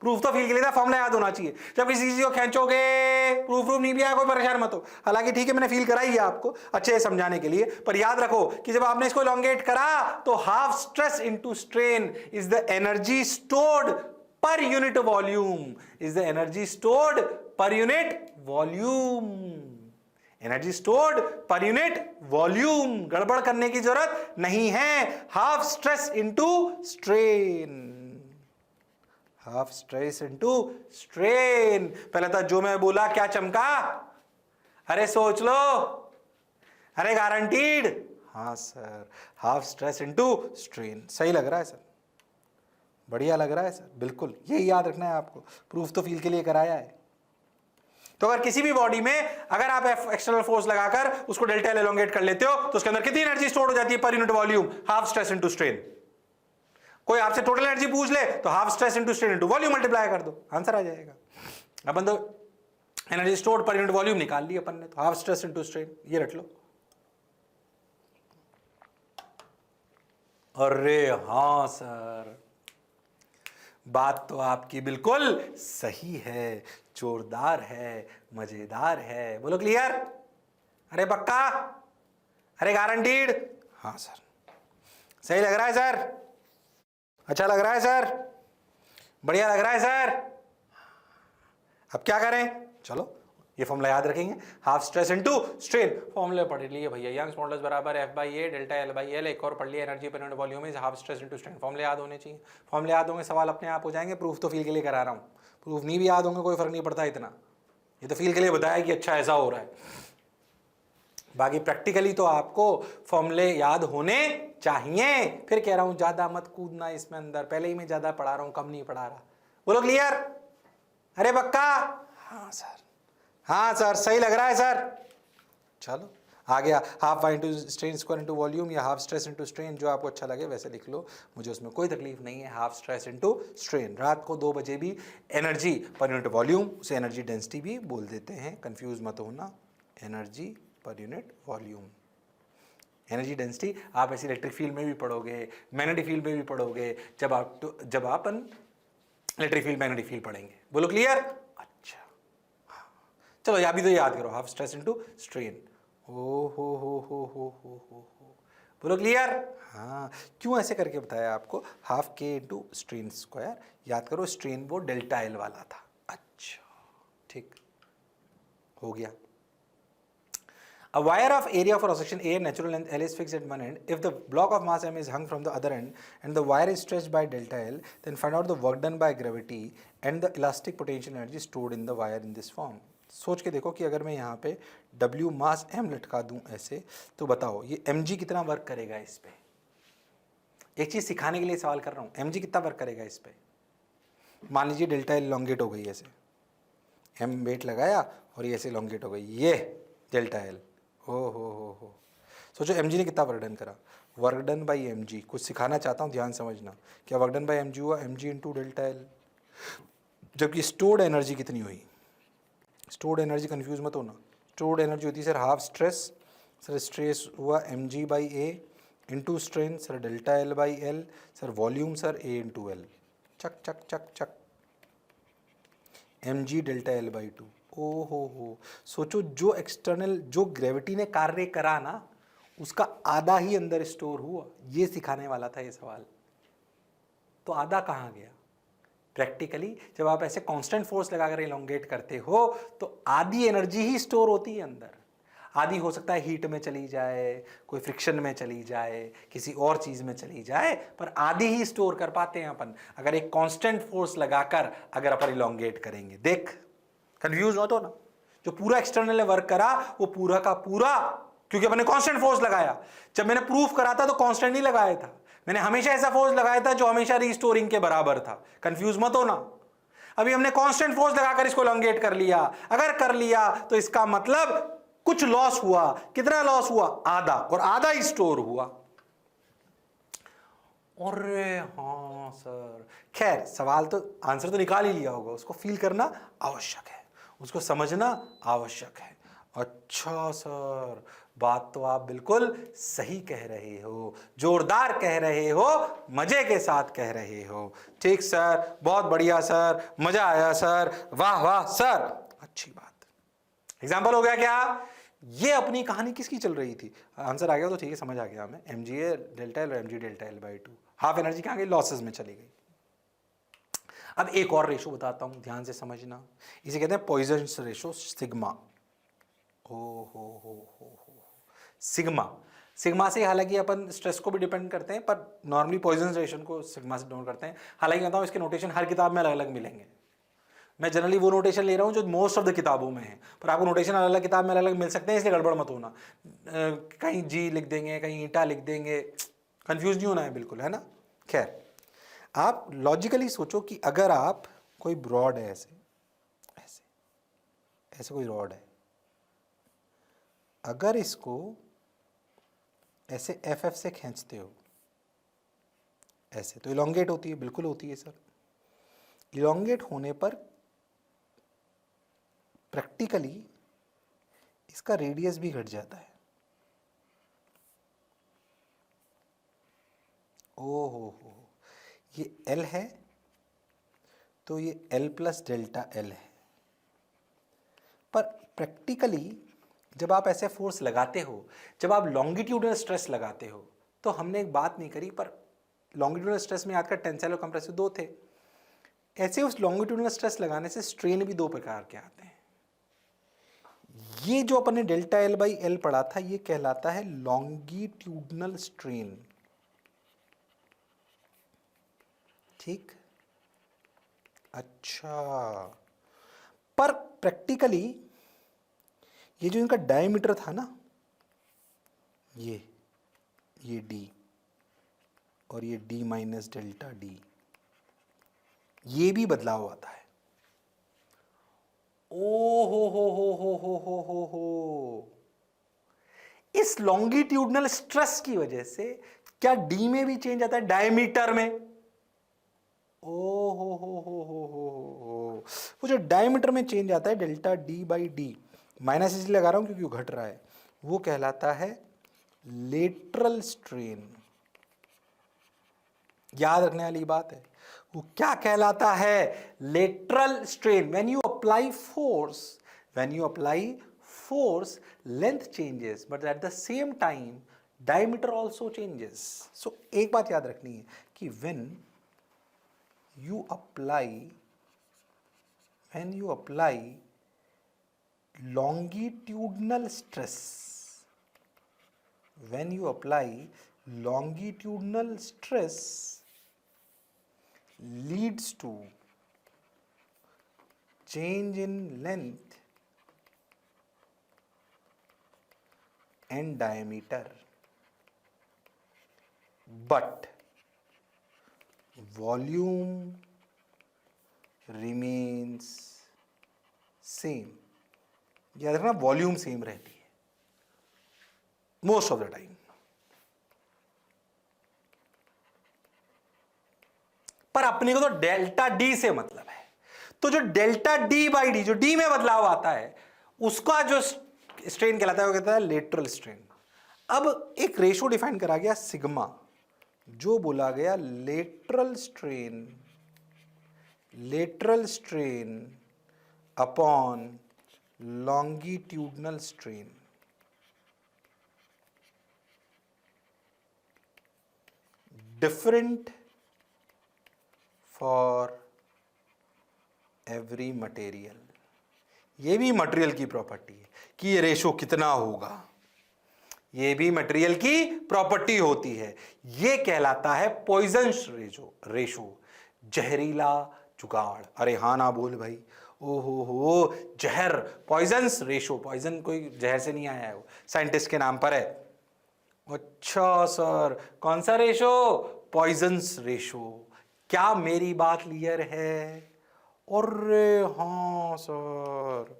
फॉर्मूला याद होना चाहिए. जब किसी चीज को खींचोगे, प्रूफ नहीं भी आया, कोई परेशान मत हो. हालांकि ठीक है, मैंने फील कराई है आपको अच्छे से समझाने के लिए, पर याद रखो कि जब आपने इसको एलोंगेट करा तो half stress into strain is the energy stored per unit volume. Is the energy stored per unit volume. Energy stored per unit volume, गड़बड़ करने की जरूरत नहीं है। Half stress into strain, half stress into strain. पहले था जो मैं बोला क्या चमका, अरे सोच लो, अरे गारंटीड। हाँ sir, half stress into strain. सही लग रहा है सर, बढ़िया लग रहा है सर, बिल्कुल यही याद रखना है आपको। प्रूफ तो फील के लिए कराया है। तो अगर किसी भी बॉडी में अगर आप एक्सटर्नल फोर्स लगाकर उसको डेल्टा एल एलोंगेट कर लेते हो तो उसके अंदर कितनी एनर्जी स्टोर हो जाती है per unit volume, half stress into strain. कोई आपसे टोटल एनर्जी पूछ ले तो half stress into strain into volume multiply कर दो, आंसर आ जाएगा। अपन तो energy store per unit volume निकाल ली अपन ने, तो हाफ स्ट्रेस इनटू स्ट्रेन ये रख लो। अरे हाँ सर, बात तो आपकी बिल्कुल सही है, जोरदार है, मजेदार है। बोलो क्लियर, अरे पक्का, अरे गारंटीड। हाँ सर, सही लग रहा है सर, अच्छा लग रहा है सर, बढ़िया लग रहा है सर। अब क्या करें, चलो ये फॉर्मूला याद रखेंगे, हाफ स्ट्रेस इनटू स्ट्रेन। फॉर्मूले पढ़ लिए भैया, यंग्स मॉडुलस बराबर F by A delta L by L. एक और पढ़ लिया, energy per unit volume is half stress into strain. फॉर्मूले याद होने चाहिए, फॉर्मूले याद होंगे सवाल अपने आप हो जाएंगे। प्रूफ तो फील के लिए करा रहा हूँ, प्रूफ नहीं भी याद होंगे कोई फर्क नहीं पड़ता इतना, ये तो फील के लिए बताया कि अच्छा ऐसा हो रहा है। बाकी प्रैक्टिकली तो आपको फॉर्मूले याद होने चाहिए। फिर कह रहा हूँ ज्यादा मत कूदना इसमें अंदर, पहले ही मैं ज्यादा पढ़ा रहा हूँ, कम नहीं पढ़ा रहा। बोलो क्लियर, अरे पक्का। हाँ सर, हाँ सर, सही लग रहा है सर। चलो आ गया, half Y into strain square into volume या हाफ स्ट्रेस इंटू स्ट्रेन, जो आपको अच्छा लगे वैसे लिख लो, मुझे उसमें कोई तकलीफ नहीं है। हाफ स्ट्रेस इंटू स्ट्रेन, रात को 2 बजे भी एनर्जी पर यूनिट वॉल्यूम, उसे एनर्जी डेंसिटी भी बोल देते हैं, कंफ्यूज मत होना। Energy per unit volume, energy density आप ऐसे इलेक्ट्रिक फील्ड में भी पढ़ोगे, मैग्नेटिक फील्ड में भी पढ़ोगे, जब अपन इलेक्ट्रिक फील्ड मैग्नेटिक फील्ड पढ़ेंगे। बोलो क्लियर, अच्छा हाँ। चलो या भी तो याद करो, हाफ स्ट्रेस इनटू स्ट्रेन। हो बोलो क्लियर। हाँ, क्यों ऐसे करके बताया आपको, हाफ के इंटू स्ट्रेन स्क्वायर, याद करो स्ट्रेन वो डेल्टा एल वाला था। अच्छा ठीक हो गया। A wire of area for cross section A natural length L is fixed at one end. If the block of mass M is hung from the other end and the wire is stretched by delta L, then find out the work done by gravity and the elastic potential energy stored in the wire in this form. सोच के देखो कि अगर मैं यहाँ पे W मास M लटका दूँ ऐसे, तो बताओ ये mg कितना वर्क करेगा इस पे। एक चीज़ सिखाने के लिए सवाल कर रहा हूँ, mg कितना वर्क करेगा इस पे। मान लीजिए डेल्टा L लॉन्गेट हो गई ऐसे, M वेट लगाया और ये ऐसे लॉन्गेट हो गई, ये डेल्टा L। हो सोचो mg ने कितना वर्क डन करा, वर्क डन बाई mg। कुछ सिखाना चाहता हूँ, ध्यान समझना, क्या वर्क डन बाई mg हुआ, mg इंटू डेल्टा एल। जबकि स्टोर्ड एनर्जी कितनी हुई, स्टोर्ड एनर्जी कंफ्यूज मत होना, स्टोर्ड एनर्जी होती है sir half stress, sir stress हुआ mg by A into strain, sir delta L by L, sir volume sir a into L. चक चक चक चक, mg डेल्टा एल बाई 2। ओ हो, सोचो जो एक्सटर्नल जो ग्रेविटी ने कार्य करा ना, उसका आधा ही अंदर स्टोर हुआ। ये सिखाने वाला था ये सवाल, तो आधा कहाँ गया। प्रैक्टिकली जब आप ऐसे कांस्टेंट फोर्स लगाकर इलोंगेट करते हो तो आधी एनर्जी ही स्टोर होती है अंदर। आधी हो सकता है हीट में चली जाए, कोई फ्रिक्शन में चली जाए, किसी और चीज़ में चली जाए, पर आधी ही स्टोर कर पाते हैं अपन अगर एक कांस्टेंट फोर्स लगाकर अगर अपन इलोंगेट करेंगे। देख कंफ्यूज हो तो ना, जो पूरा एक्सटर्नल ने वर्क करा वो पूरा का पूरा, क्योंकि मैंने कांस्टेंट फोर्स लगाया। जब मैंने प्रूफ करा था तो कांस्टेंट नहीं लगाया था, मैंने हमेशा ऐसा फोर्स लगाया था जो हमेशा रीस्टोरिंग के बराबर था। कंफ्यूज मत हो ना, अभी हमने कांस्टेंट फोर्स लगाकर इसको इलोंगेट कर लिया। अगर कर लिया तो इसका मतलब कुछ लॉस हुआ। कितना लॉस हुआ, आधा, और आधा ही स्टोर हुआ। अरे हाँ सर, खैर सवाल तो आंसर तो निकाल ही लिया होगा, उसको फील करना आवश्यक है, उसको समझना आवश्यक है। अच्छा सर, बात तो आप बिल्कुल सही कह रहे हो, जोरदार कह रहे हो, मजे के साथ कह रहे हो। ठीक सर, बहुत बढ़िया सर, मजा आया सर, वाह वाह सर, अच्छी बात। एग्जाम्पल हो गया क्या। ये अपनी कहानी किसकी चल रही थी, आंसर आ गया तो ठीक है, समझ आ गया हमें। mg डेल्टा एल और mg delta L by 2, half energy कहाँ गई, लॉसेस में चली गई। अब एक और रेशो बताता हूं, ध्यान से समझना, इसे कहते हैं पॉइजन रेशो सिग्मा। हो सिग्मा, सिग्मा से हालांकि अपन स्ट्रेस को भी डिपेंड करते हैं, पर नॉर्मली पॉइजन रेशन को सिग्मा से डिनोट करते हैं। हालांकि कहता हूँ इसके नोटेशन हर किताब में अलग अलग मिलेंगे, मैं जनरली वो नोटेशन ले रहा हूँ जो मोस्ट ऑफ द किताबों में है, पर आपको नोटेशन अलग अलग किताब में अलग अलग मिल सकते हैं, इसलिए गड़बड़ मत होना। कहीं जी लिख देंगे, कहीं ईटा लिख देंगे, कंफ्यूज नहीं होना है बिल्कुल, है ना। खैर, आप लॉजिकली सोचो कि अगर आप कोई रॉड है, ऐसे ऐसे ऐसे कोई रॉड है, अगर इसको ऐसे एफ से खींचते हो ऐसे, तो इलोंगेट होती है, बिल्कुल होती है सर। इलोंगेट होने पर प्रैक्टिकली इसका रेडियस भी घट जाता है। ओ हो, ये L है तो ये L प्लस डेल्टा L है। पर प्रैक्टिकली जब आप ऐसे फोर्स लगाते हो, जब आप लॉन्गिट्यूडनल स्ट्रेस लगाते हो, तो हमने एक बात नहीं करी, पर लॉन्गिट्यूडनल स्ट्रेस में याद कर टेंसाइल और कंप्रेसिव दो थे। ऐसे उस लॉन्गिट्यूडनल स्ट्रेस लगाने से स्ट्रेन भी दो प्रकार के आते हैं। ये जो अपन ने डेल्टा L बाई L पढ़ा था, ये कहलाता है लॉन्गिट्यूडनल स्ट्रेन, ठीक। अच्छा, पर प्रैक्टिकली ये जो इनका डायमीटर था ना, ये D और ये D माइनस डेल्टा D, ये भी बदलाव आता है। ओ हो, इस लॉन्गिट्यूडनल स्ट्रेस की वजह से क्या D में भी चेंज आता है, डायमीटर में। ओ हो, वो जो डायमीटर में चेंज आता है delta D by D, minus इसलिए लगा रहा हूं क्योंकि वो घट रहा है, वो कहलाता है लेटरल स्ट्रेन। याद रखने वाली बात है, वो क्या कहलाता है, lateral strain. When you apply force length changes, but at the same time diameter also changes. So एक बात याद रखनी है कि when you apply longitudinal stress, leads to change in length and diameter, but volume remains same। याद रखना, volume same रहती है मोस्ट ऑफ द टाइम। पर अपने को तो डेल्टा डी से मतलब है, तो जो डेल्टा डी बाई डी, जो डी में बदलाव आता है, उसका जो स्ट्रेन कहलाता है वो कहता है लेटरल स्ट्रेन। अब एक रेशो डिफाइन करा गया सिग्मा, जो बोला गया lateral strain upon longitudinal strain. Different for every material. ये भी मटेरियल की प्रॉपर्टी है कि ये रेशो कितना होगा, ये भी मटेरियल की प्रॉपर्टी होती है। ये कहलाता है पॉइजन रेशो, जहरीला जुगाड़। अरे हाँ ना बोल भाई, ओ हो, जहर, पॉइजन्स रेशो। पॉइजन कोई जहर से नहीं आया है, वो साइंटिस्ट के नाम पर है। अच्छा सर, कौन सा रेशो, पॉइजन्स रेशो। क्या मेरी बात क्लियर है? अरे हाँ सर,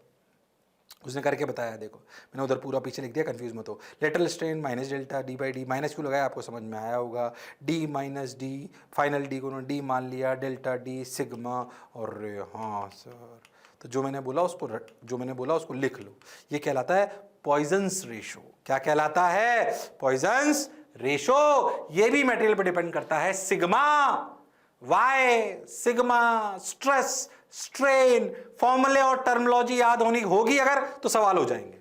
उसने करके बताया, देखो मैंने उधर पूरा पीछे लिख दिया, कंफ्यूज मत हो। Lateral strain minus delta D by D, minus क्यों लगाया आपको समझ में आया होगा। D minus D, final D को उन्होंने डी मान लिया, डेल्टा डी सिग्मा। और हाँ सर, तो जो मैंने बोला उसको लिख लो। ये कहलाता है पॉइजन्स रेशो। क्या कहलाता है? Poisson's ratio. ये भी मटेरियल पर डिपेंड करता है। Sigma, Y, sigma, stress, strain, फॉर्मूले और टर्मिनोलॉजी याद होगी अगर तो सवाल हो जाएंगे।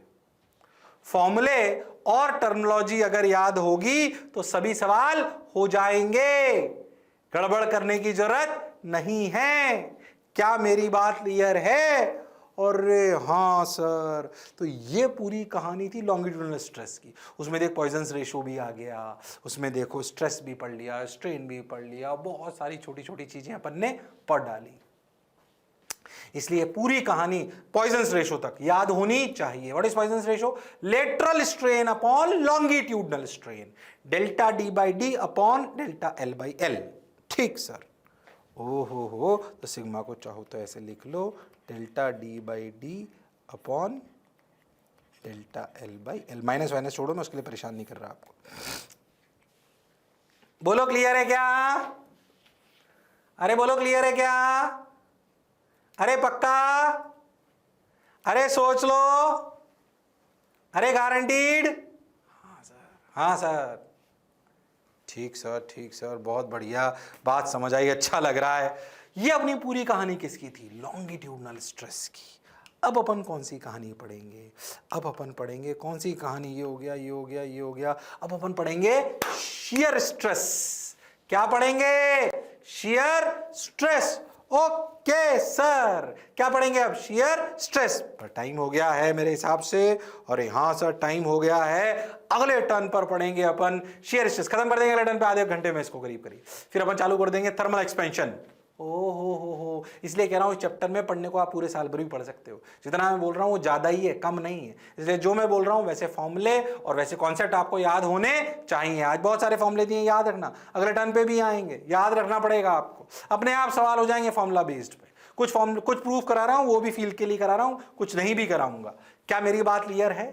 फॉर्मूले और टर्मिनोलॉजी अगर याद होगी तो सभी सवाल हो जाएंगे, गड़बड़ करने की जरूरत नहीं है। क्या मेरी बात क्लियर है? अरे हाँ सर, तो ये पूरी कहानी थी लॉन्गिट्यूडिनल स्ट्रेस की। उसमें देख पॉइजन्स रेशो भी आ गया, उसमें देखो स्ट्रेस भी पढ़ लिया, स्ट्रेन भी पढ़ लिया, बहुत सारी छोटी छोटी चीजें अपन ने पढ़ डाली। इसलिए पूरी कहानी पॉइजन्स रेशो तक याद होनी चाहिए। What is Poisson's ratio? Lateral strain upon longitudinal strain, delta D by D upon delta L by L. ठीक सर। ओहो हो, तो सिग्मा को चाहो तो ऐसे लिख लो, delta D by D upon delta L by L. Minus वाइनस छोड़ो, मैं उसके लिए परेशान नहीं कर रहा आपको। बोलो क्लियर है क्या? अरे बोलो क्लियर है क्या? अरे पक्का? अरे सोच लो? अरे गारंटीड? हाँ सर, हाँ सर। ठीक सर, ठीक सर, बहुत बढ़िया, बात समझ आई, अच्छा लग रहा है। ये अपनी पूरी कहानी किसकी थी? लॉन्गिट्यूडिनल स्ट्रेस की। अब अपन कौन सी कहानी पढ़ेंगे? अब अपन पढ़ेंगे कौन सी कहानी? ये हो गया, ये हो गया, ये हो गया। अब अपन पढ़ेंगे शियर स्ट्रेस। क्या पढ़ेंगे? Shear stress. ओके सर, क्या पढ़ेंगे अब? Shear stress. पर टाइम हो गया है मेरे हिसाब से। अरे हाँ सर, टाइम हो गया है। अगले टर्न पर पढ़ेंगे अपन शियर स्ट्रेस। खत्म कर देंगे अगले टर्न पे, आधे घंटे में इसको करीब करीब। फिर अपन चालू कर देंगे थर्मल एक्सपेंशन। ओ हो, इसलिए कह रहा हूं इस चैप्टर में पढ़ने को आप पूरे साल भर भी पढ़ सकते हो। जितना मैं बोल रहा हूं वो ज्यादा ही है, कम नहीं है। इसलिए जो मैं बोल रहा हूं वैसे फॉर्मूले और वैसे कॉन्सेप्ट आपको याद होने चाहिए। आज बहुत सारे फॉर्मूले दिए, याद रखना। अगले टर्न पे भी आएंगे, याद रखना पड़ेगा आपको। अपने आप सवाल हो जाएंगे फॉर्मूला बेस्ड पे। कुछ प्रूफ करा रहा हूं, वो भी फील्ड के लिए करा रहा हूं, कुछ नहीं भी कराऊंगा। क्या मेरी बात क्लियर है?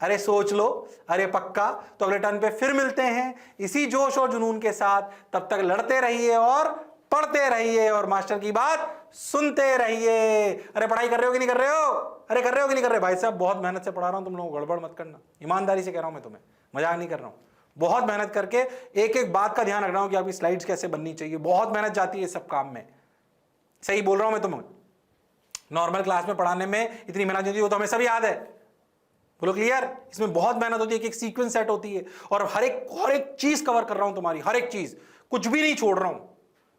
अरे सोच लो, अरे पक्का। तो अगले टर्न पे फिर मिलते हैं इसी जोश और जुनून के साथ। तब तक लड़ते रहिए और पढ़ते रहिए और मास्टर की बात सुनते रहिए। अरे पढ़ाई कर रहे हो कि नहीं कर रहे हो? अरे कर रहे हो कि नहीं कर रहे? भाई साहब बहुत मेहनत से पढ़ा रहा हूं, तुम लोग गड़बड़ मत करना। ईमानदारी से कह रहा हूं मैं तुम्हें, मजाक नहीं कर रहा हूं। बहुत मेहनत करके एक एक बात का ध्यान रख रहा हूं कि आपकी स्लाइड्स कैसे बननी चाहिए। बहुत मेहनत जाती है सब काम में। सही बोल रहा हूं मैं तुम्हें। नॉर्मल क्लास में पढ़ाने में इतनी मेहनत होती है, वो तो हमें सब याद है। बोलो क्लियर? इसमें बहुत मेहनत होती है, एक सीक्वेंस सेट होती है और हर एक चीज कवर कर रहा हूं तुम्हारी, हर एक चीज, कुछ भी नहीं छोड़ रहा हूं।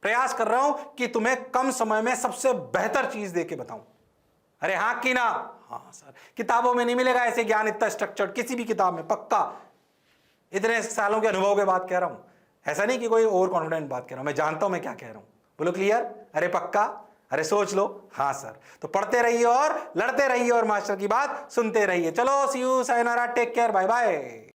प्रयास कर रहा हूं कि तुम्हें कम समय में सबसे बेहतर चीज देके बताऊं। अरे हाँ कि ना? हाँ सर। किताबों में नहीं मिलेगा ऐसे ज्ञान इतना स्ट्रक्चर्ड, किसी भी किताब में, पक्का। इतने सालों के अनुभव के बाद कह रहा हूं, ऐसा नहीं कि कोई ओवर कॉन्फिडेंट बात कह रहा हूं। मैं जानता हूं मैं क्या कह रहा हूं। बोलो क्लियर? अरे पक्का? अरे सोच लो। हाँ सर। तो पढ़ते रहिए और लड़ते रहिए और मास्टर की बात सुनते रहिए। चलो see you, sayonara, take care, bye bye.